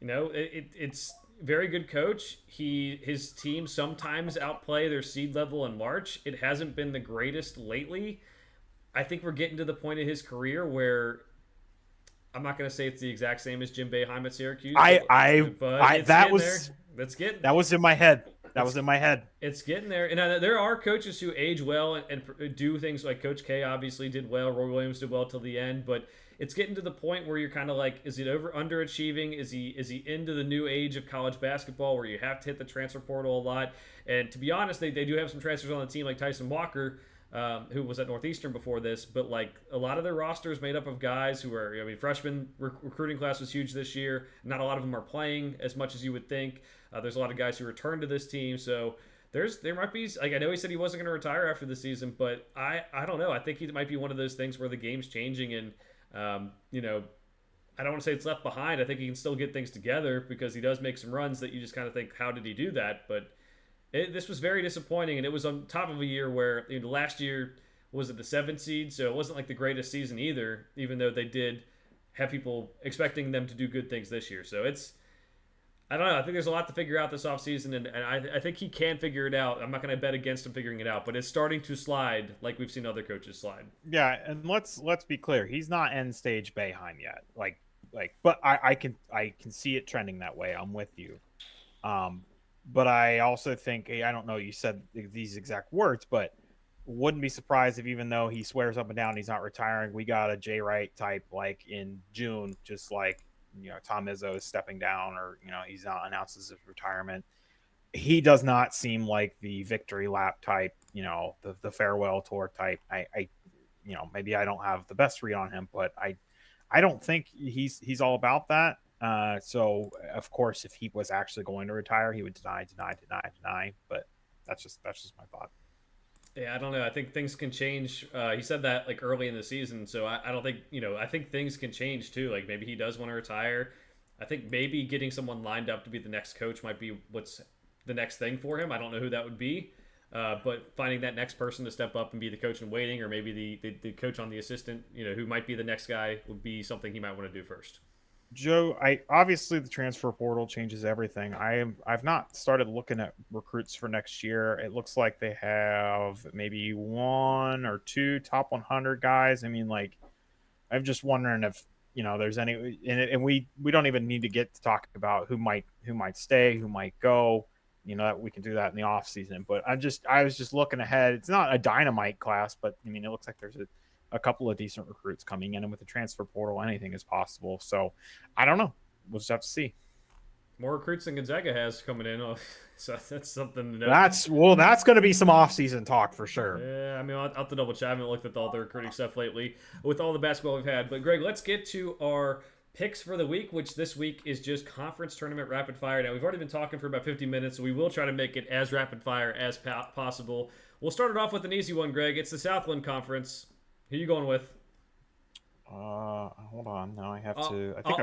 It's very good coach. His team sometimes outplay their seed level in March. It hasn't been the greatest lately. I think we're getting to the point of his career where I'm not going to say it's the exact same as Jim Boeheim at Syracuse, I but it's that getting there. was That's getting that was in my head. That it's was in my head. it's getting there. And there are coaches who age well and do things like Coach K obviously did well. Roy Williams did well till the end, but it's getting to the point where you're kind of like, is he underachieving? Is he into the new age of college basketball where you have to hit the transfer portal a lot? And to be honest, they do have some transfers on the team like Tyson Walker, who was at Northeastern before this, but like a lot of their roster is made up of guys who are, I mean, freshman recruiting class was huge this year. Not a lot of them are playing as much as you would think. There's a lot of guys who returned to this team, so there might be like, I know he said he wasn't going to retire after the season, but I don't know. I think he might be one of those things where the game's changing and I don't want to say it's left behind. I think he can still get things together because he does make some runs that you just kind of think, how did he do that? But this was very disappointing, and it was on top of a year where last year was it the seventh seed, so it wasn't like the greatest season either. Even though they did have people expecting them to do good things this year, so it's I don't know. I think there's a lot to figure out this offseason, and I think he can figure it out. I'm not going to bet against him figuring it out, but it's starting to slide like we've seen other coaches slide. Yeah, and let's be clear. He's not end stage Bayheim yet. But I can see it trending that way. I'm with you. Um, but I also think, I don't know, you said these exact words, but wouldn't be surprised if, even though he swears up and down he's not retiring, we got a Jay Wright type like in June, just like Tom Izzo is stepping down, or he's not announces his retirement. He does not seem like the victory lap type, the farewell tour type. I maybe I don't have the best read on him, but I don't think he's all about that. So of course, if he was actually going to retire, he would deny. But that's just my thought. Yeah, I don't know. I think things can change. He said that like early in the season, so I don't think I think things can change too. Like maybe he does want to retire. I think maybe getting someone lined up to be the next coach might be what's the next thing for him. I don't know who that would be, but finding that next person to step up and be the coach in waiting, or maybe the coach on the assistant, who might be the next guy, would be something he might want to do first. Joe, I obviously the transfer portal changes everything. I've not started looking at recruits for next year. It looks like they have maybe one or two top 100 guys. I mean, like, I'm just wondering if there's any, and we don't even need to get to talk about who might stay, who might go. That we can do that in the off season. But I was just looking ahead. It's not a dynamite class, but I mean, it looks like there's a couple of decent recruits coming in, and with the transfer portal, anything is possible. So I don't know. We'll just have to see. More recruits than Gonzaga has coming in, so that's something to note. That's going to be some off-season talk for sure. Yeah, I mean, I'll have to double check. I haven't looked at all the recruiting stuff lately with all the basketball we've had. But Greg, let's get to our picks for the week, which this week is just conference tournament rapid fire. Now, we've already been talking for about 50 minutes, so we will try to make it as rapid fire as possible. We'll start it off with an easy one, Greg. It's the Southland Conference. Who are you going with? Hold on. Now I have I'll, to. I think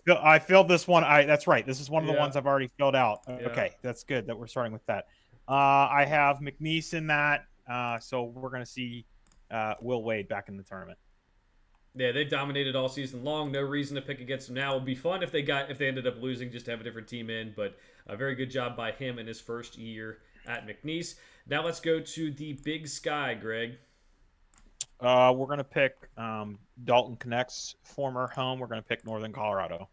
I'll, I filled this one. That's right. This is one of the yeah, ones I've already filled out. yeah. Okay, that's good that we're starting with that. I have McNeese in that. So we're gonna see Will Wade back in the tournament. Yeah, they've dominated all season long. No reason to pick against them now. It would be fun if they ended up losing, just to have a different team in. But a very good job by him in his first year at McNeese. Now let's go to the Big Sky, Greg. We're gonna pick Dalton Connect's former home. We're gonna pick Northern Colorado.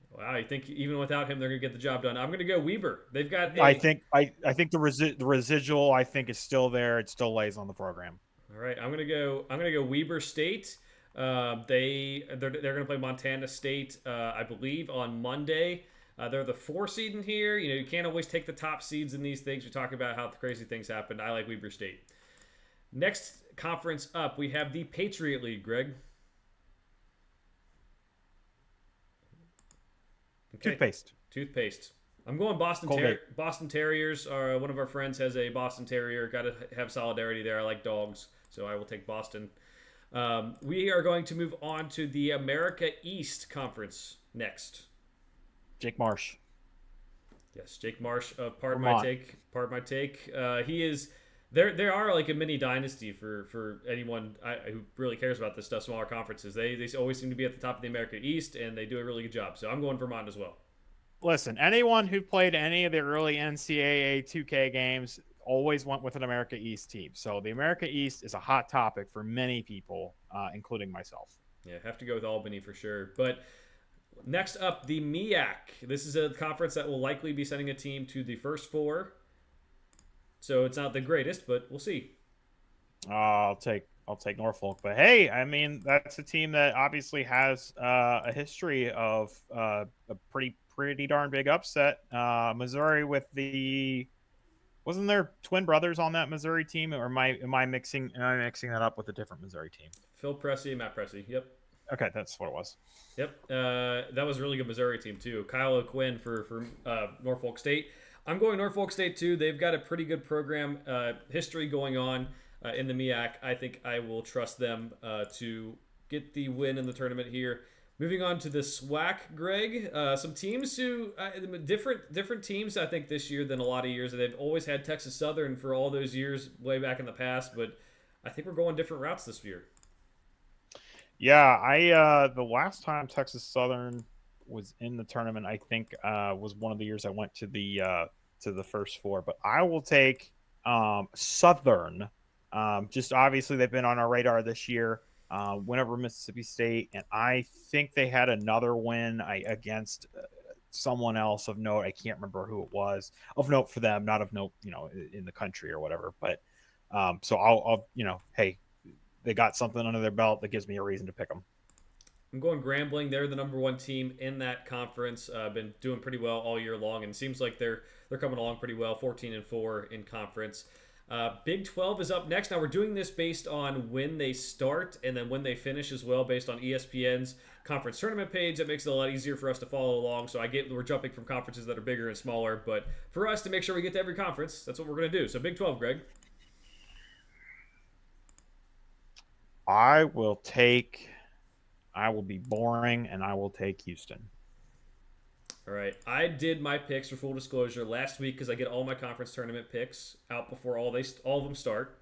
Wow, you think even without him they're gonna get the job done? I'm gonna go Weber. They've got I a think the residual I think is still there. It still lays on the program. All right, I'm gonna go Weber State. They're gonna play Montana State, I believe, on Monday. They're the 4 seed in here. You know, you can't always take the top seeds in these things. We talk about how the crazy things happen. I like Weber State. Next conference up, we have the Patriot League. Greg. Okay. Toothpaste. I'm going Boston Terriers. One of our friends has a Boston Terrier. Got to have solidarity there. I like dogs, so I will take Boston. We are going to move on to the America East Conference next. Jake Marsh. Yes, Jake Marsh. Pardon my take. He is. There are like a mini dynasty for anyone who really cares about this stuff. Smaller conferences. They always seem to be at the top of the America East, and they do a really good job. So I'm going Vermont as well. Listen, anyone who played any of the early NCAA 2K games always went with an America East team. So the America East is a hot topic for many people, including myself. Yeah, have to go with Albany for sure. But next up, the MEAC. This is a conference that will likely be sending a team to the first 4. So it's not the greatest, but we'll see. I'll take Norfolk, but hey, I mean that's a team that obviously has a history of a pretty darn big upset. Missouri with wasn't there twin brothers on that Missouri team, or am I mixing that up with a different Missouri team? Phil Pressey, Matt Pressey. Yep. Okay, that's what it was. Yep. That was a really good Missouri team too. Kyle O'Quinn for Norfolk State. I'm going Norfolk State too. They've got a pretty good program history going on in the MEAC. I think I will trust them to get the win in the tournament here. Moving on to the SWAC, Greg. Some teams who different teams I think this year than a lot of years. They've always had Texas Southern for all those years way back in the past, but I think we're going different routes this year. Yeah, I the last time Texas Southern was in the tournament, I think was one of the years I went to the first 4. But I will take Southern. Just obviously they've been on our radar this year. Win over Mississippi State, and I think they had another win against someone else of note. I can't remember who it was of note for them, not of note, in the country or whatever. But so I'll hey, they got something under their belt that gives me a reason to pick them. I'm going Grambling. They're the number 1 team in that conference. Been doing pretty well all year long, and it seems like they're coming along pretty well. 14-4 in conference. Big 12 is up next. Now we're doing this based on when they start and then when they finish as well, based on ESPN's conference tournament page. That makes it a lot easier for us to follow along. So we're jumping from conferences that are bigger and smaller, but for us to make sure we get to every conference, that's what we're going to do. So Big 12, Greg. I will be boring, and I will take Houston. All right. I did my picks for full disclosure last week because I get all my conference tournament picks out before all of them start.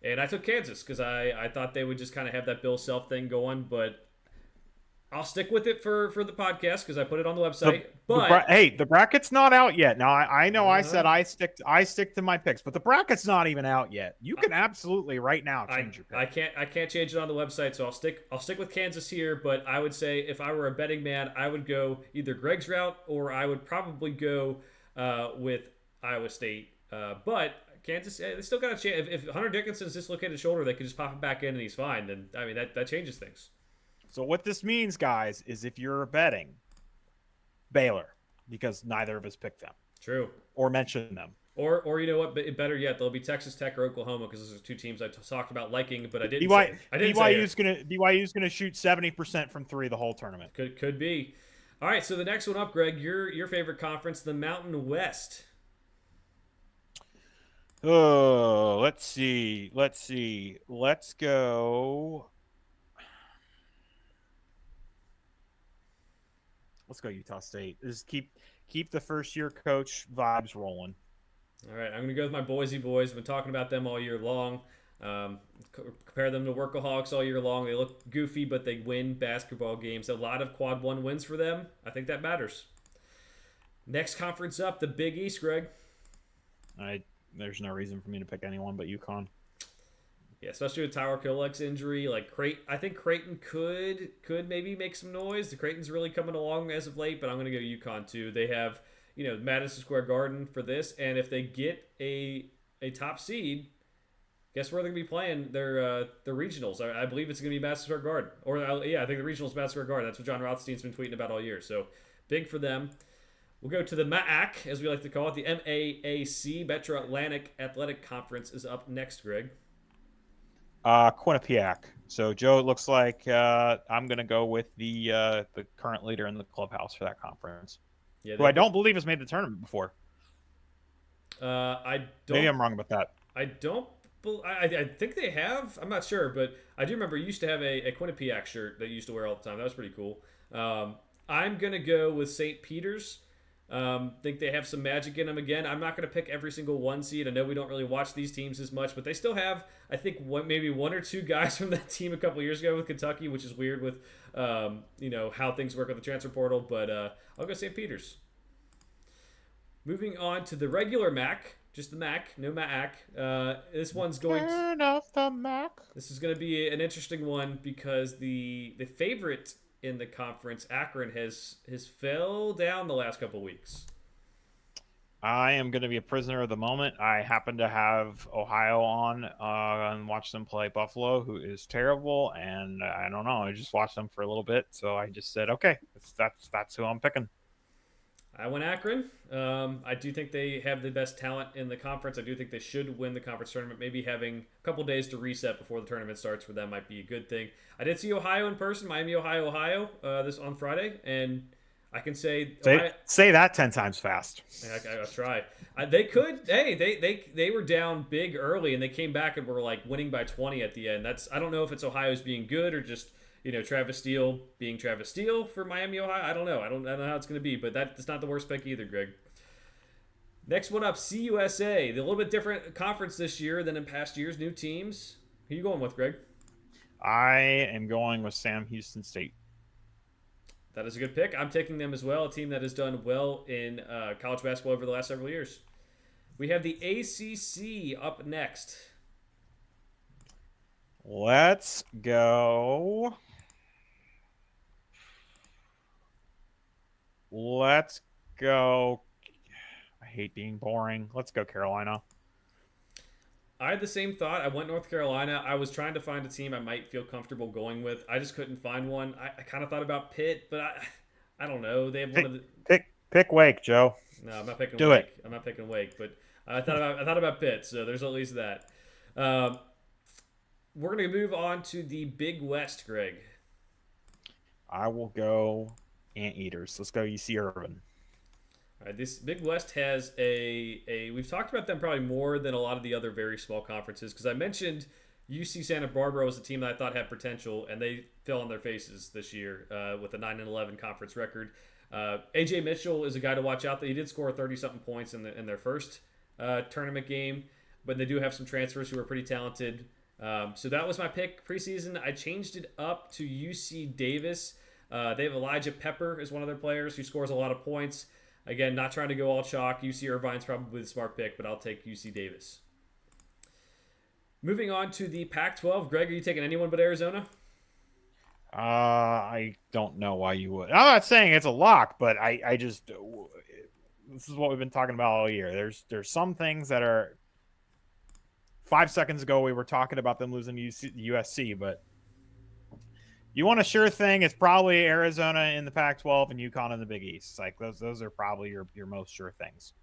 And I took Kansas because I thought they would just kind of have that Bill Self thing going, but I'll stick with it for the podcast because I put it on the website. The bracket's not out yet. Now I know I said I stick to my picks, but the bracket's not even out yet. You can absolutely right now change your pick. I can't change it on the website, so I'll stick with Kansas here. But I would say if I were a betting man, I would go either Greg's route or I would probably go with Iowa State. But Kansas, they still got a chance. If Hunter Dickinson's dislocated shoulder, they could just pop him back in and he's fine. Then I mean that changes things. So what this means, guys, is if you're betting Baylor, because neither of us picked them. True. Or mentioned them. Or you know what? Better yet, there'll be Texas Tech or Oklahoma because those are two teams I talked about liking, but I didn't say here. BYU's gonna shoot 70% from three the whole tournament. Could be. All right, so the next one up, Greg, your favorite conference, the Mountain West. Oh, let's see. Let's go. Let's go Utah State. Just keep the first year coach vibes rolling. All right, I'm going to go with my Boise boys. I've been talking about them all year long. Compare them to Workaholics all year long. They look goofy, but they win basketball games. A lot of quad one wins for them. I think that matters. Next conference up, the Big East, Greg. There's no reason for me to pick anyone but UConn. Yeah, especially with Tyler Kolek's injury, I think Creighton could maybe make some noise. The Creighton's really coming along as of late, but I'm going to go UConn too. They have Madison Square Garden for this, and if they get a top seed, guess where they're going to be playing their regionals? I believe it's going to be Madison Square Garden, or I think the regionals Madison Square Garden. That's what John Rothstein's been tweeting about all year. So big for them. We'll go to the MAAC, as we like to call it, the MAAC Metro Atlantic Athletic Conference is up next, Greg. Quinnipiac. So Joe, it looks like I'm going to go with the current leader in the clubhouse for that conference, who I don't believe has made the tournament before. I don't. Maybe I'm wrong about that. I don't. I think they have. I'm not sure, but I do remember you used to have a Quinnipiac shirt that you used to wear all the time. That was pretty cool. I'm gonna go with St. Peter's. Think they have some magic in them again. I'm not going to pick every single one seed. I know we don't really watch these teams as much, but they still have, I think, maybe one or two guys from that team a couple years ago with Kentucky, which is weird with, how things work with the transfer portal. But I'll go St. Peter's. Moving on to the regular MAC, just the MAC, no MAAC. This one's going. Turn off the MAC. This is going to be an interesting one because the favorite in the conference, Akron, has fell down the last couple weeks. I am going to be a prisoner of the moment. I happen to have Ohio on and watch them play Buffalo, who is terrible, and I don't know. I just watched them for a little bit, so I just said, okay, that's who I'm picking. I went Akron. I do think they have the best talent in the conference. I do think they should win the conference tournament. Maybe having a couple days to reset before the tournament starts for them might be a good thing. I did see Ohio in person, Miami, Ohio, this on Friday, and I can say that 10 times fast. I'll try. They could. Hey, they were down big early, and they came back and were like winning by 20 at the end. I don't know if it's Ohio's being good or just Travis Steele being Travis Steele for Miami, Ohio. I don't know. I don't know how it's going to be, but that's not the worst pick either, Greg. Next one up, CUSA. The little bit different conference this year than in past years. New teams. Who are you going with, Greg? I am going with Sam Houston State. That is a good pick. I'm taking them as well, a team that has done well in college basketball over the last several years. We have the ACC up next. Let's go. I hate being boring. Let's go Carolina. I had the same thought. I went North Carolina. I was trying to find a team I might feel comfortable going with. I just couldn't find one. I kind of thought about Pitt, but I don't know. They have one of the pick Wake, Joe. No, I'm not picking Wake. I'm not picking Wake, but I thought about Pitt. So there's at least that. We're going to move on to the Big West, Greg. I will go Anteaters. Let's go UC Irvine. All right, this Big West has we've talked about them probably more than a lot of the other very small conferences because I mentioned UC Santa Barbara was a team that I thought had potential, and they fell on their faces this year with a 9-11 conference record. AJ Mitchell is a guy to watch out. He did score 30-something points in their first tournament game, but they do have some transfers who are pretty talented. So that was my pick preseason. I changed it up to UC Davis. They have Elijah Pepper as one of their players who scores a lot of points. Again, not trying to go all chalk. UC Irvine's probably the smart pick, but I'll take UC Davis. Moving on to the Pac-12. Greg, are you taking anyone but Arizona? I don't know why you would. I'm not saying it's a lock, but I just this is what we've been talking about all year. There's some things that are 5 seconds ago we were talking about them losing to USC, but you want a sure thing, it's probably Arizona in the Pac-12 and UConn in the Big East. Like those are probably your most sure things.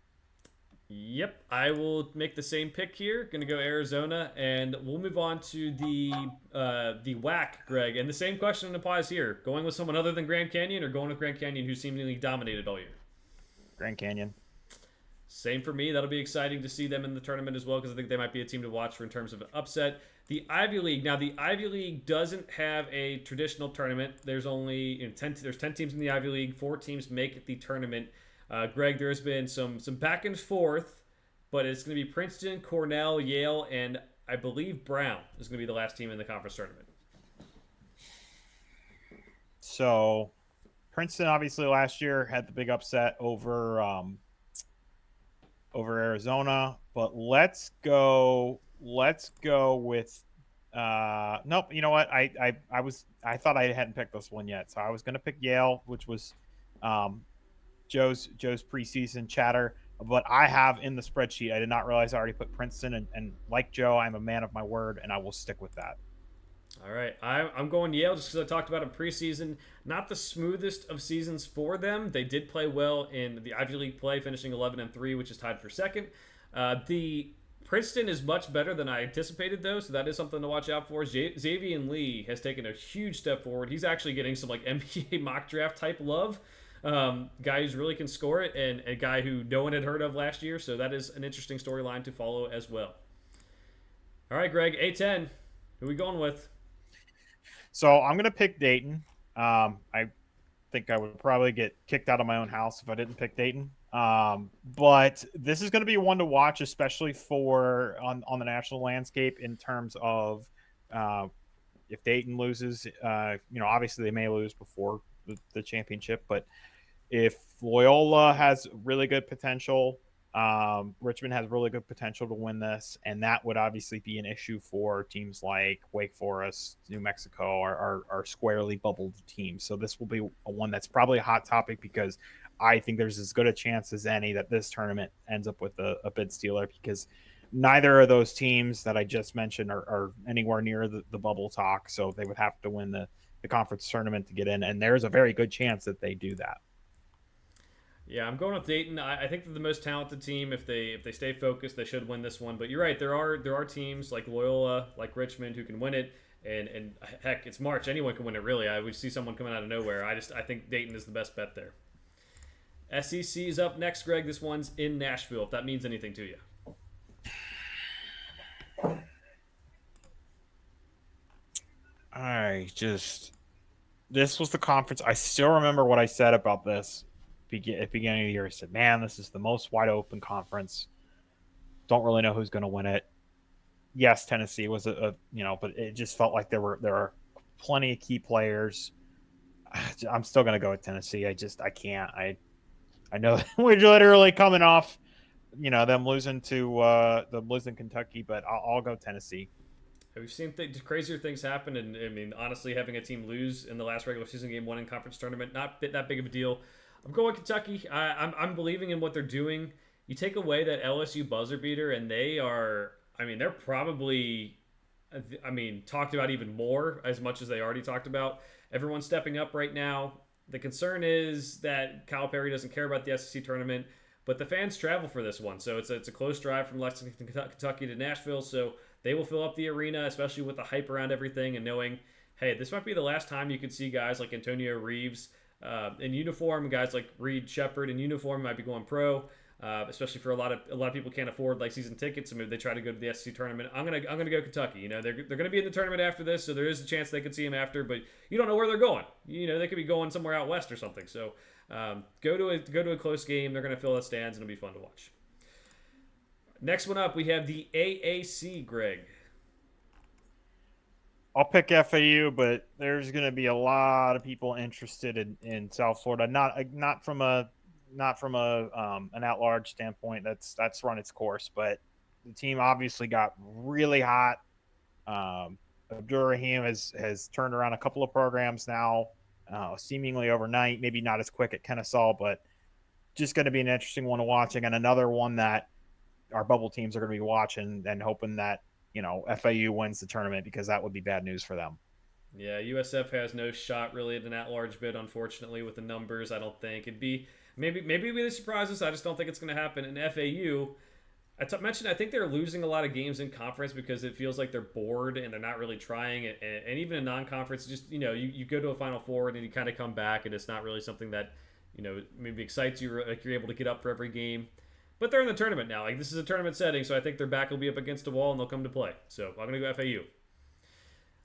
Yep, I will make the same pick here. Going to go Arizona, and we'll move on to the whack, Greg. And the same question applies here: going with someone other than Grand Canyon, or going with Grand Canyon, who seemingly dominated all year. Grand Canyon. Same for me. That'll be exciting to see them in the tournament as well because I think they might be a team to watch for in terms of an upset. The Ivy League. Now, the Ivy League doesn't have a traditional tournament. There's only 10. There's 10 teams in the Ivy League. 4 teams make the tournament. Greg, there's been some back and forth, but it's going to be Princeton, Cornell, Yale, and I believe Brown is going to be the last team in the conference tournament. So Princeton obviously last year had the big upset over Arizona, but let's go with nope, you know what? I thought I hadn't picked this one yet. So I was gonna pick Yale, which was um Joe's preseason chatter. But I have in the spreadsheet, I did not realize I already put Princeton, and like Joe, I'm a man of my word and I will stick with that. All right, I'm going Yale just because I talked about it preseason. Not the smoothest of seasons for them. They did play well in the Ivy League play, finishing 11-3, which is tied for second. The Princeton is much better than I anticipated, though, so that is something to watch out for. Xavier Lee has taken a huge step forward. He's actually getting some like NBA mock draft type love. Guy who's really can score it, and a guy who no one had heard of last year. So that is an interesting storyline to follow as well. All right, Greg, A10. Who are we going with? So I'm gonna pick Dayton. I think I would probably get kicked out of my own house if I didn't pick Dayton. But this is going to be one to watch, especially for on the national landscape in terms of uh, if Dayton loses. Obviously they may lose before the championship, but if Loyola has really good potential, Richmond has really good potential to win this, and that would obviously be an issue for teams like Wake Forest, New Mexico, are squarely bubbled teams. So this will be a one that's probably a hot topic because I think there's as good a chance as any that this tournament ends up with a bid stealer because neither of those teams that I just mentioned are anywhere near the bubble talk. So they would have to win the conference tournament to get in, and there's a very good chance that they do that. Yeah, I'm going with Dayton. I think they're the most talented team. If they stay focused, they should win this one. But you're right. There are teams like Loyola, like Richmond, who can win it. And heck, it's March. Anyone can win it. Really, I would see someone coming out of nowhere. I think Dayton is the best bet there. SEC is up next, Greg. This one's in Nashville. If that means anything to you. I just this was the conference. I still remember what I said about this at the beginning of the year. I said, "Man, this is the most wide open conference. Don't really know who's going to win it." Yes, Tennessee was but it just felt like there are plenty of key players. I'm still going to go with Tennessee. I can't. I know we're literally coming off them losing Kentucky, but I'll go Tennessee. We've seen crazier things happen, and I mean, honestly, having a team lose in the last regular season game, one in conference tournament, not that big of a deal. I'm going Kentucky. I'm believing in what they're doing. You take away that LSU buzzer beater, and they are. I mean, they're probably. I mean, talked about even more as much as they already talked about. Everyone's stepping up right now. The concern is that Kyle Perry doesn't care about the SEC tournament, but the fans travel for this one, so it's a close drive from Lexington, Kentucky to Nashville. So they will fill up the arena, especially with the hype around everything and knowing, hey, this might be the last time you could see guys like Antonio Reeves in uniform, guys like Reed Shepard in uniform might be going pro. Especially for a lot of people can't afford like season tickets, so maybe they try to go to the SEC tournament. I'm gonna go Kentucky. They're gonna be in the tournament after this, so there is a chance they could see him after, but you don't know where they're going. They could be going somewhere out west or something. So go to a close game. They're gonna fill the stands and it'll be fun to watch. Next one up, we have the AAC, Greg. I'll pick FAU, but there's going to be a lot of people interested in South Florida. Not from an at large standpoint. That's run its course, but the team obviously got really hot. Abdur-Rahim has turned around a couple of programs now, seemingly overnight. Maybe not as quick at Kennesaw, but just going to be an interesting one to watching, and another one that our bubble teams are going to be watching and hoping that FAU wins the tournament because that would be bad news for them. Yeah, USF has no shot really at an at-large bid, unfortunately, with the numbers. I don't think it'd be. Maybe they surprise us. I just don't think it's going to happen. In FAU, mentioned I think they're losing a lot of games in conference because it feels like they're bored and they're not really trying it. And even in non-conference, just you go to a Final Four and then you kind of come back and it's not really something that maybe excites you. Like you're able to get up for every game. But they're in the tournament now. Like this is a tournament setting, so I think their back will be up against a wall and they'll come to play. So I'm gonna go FAU.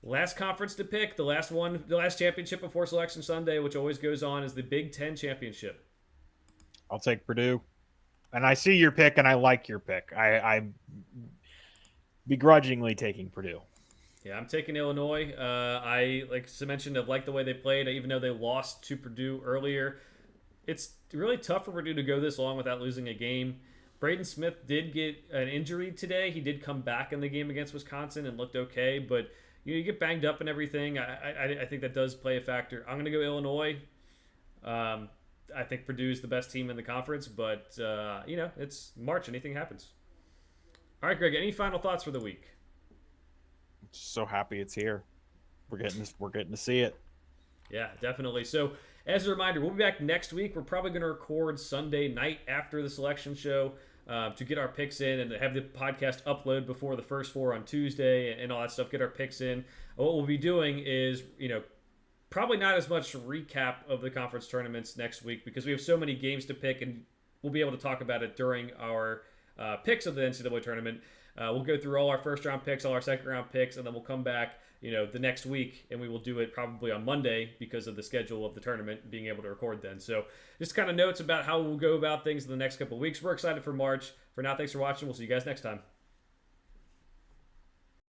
Last conference to pick, the last championship before Selection Sunday, which always goes on, is the Big Ten championship. I'll take Purdue. And I see your pick, and I like your pick. I'm begrudgingly taking Purdue. Yeah, I'm taking Illinois. I, like I mentioned, I like the way they played, even though they lost to Purdue earlier. It's really tough for Purdue to go this long without losing a game. Braden Smith did get an injury today. He did come back in the game against Wisconsin and looked okay, but you get banged up and everything. I think that does play a factor. I'm going to go Illinois. I think Purdue's the best team in the conference, but it's March. Anything happens. All right, Greg. Any final thoughts for the week? So happy it's here. We're getting to see it. Yeah, definitely. So, as a reminder, we'll be back next week. We're probably going to record Sunday night after the selection show to get our picks in and have the podcast upload before the first four on Tuesday and all that stuff. Get our picks in. What we'll be doing is, probably not as much recap of the conference tournaments next week because we have so many games to pick, and we'll be able to talk about it during our picks of the NCAA tournament. We'll go through all our first-round picks, all our second-round picks, and then we'll come back, the next week, and we will do it probably on Monday because of the schedule of the tournament, being able to record then. So just kind of notes about how we'll go about things in the next couple of weeks. We're excited for March. For now, thanks for watching. We'll see you guys next time.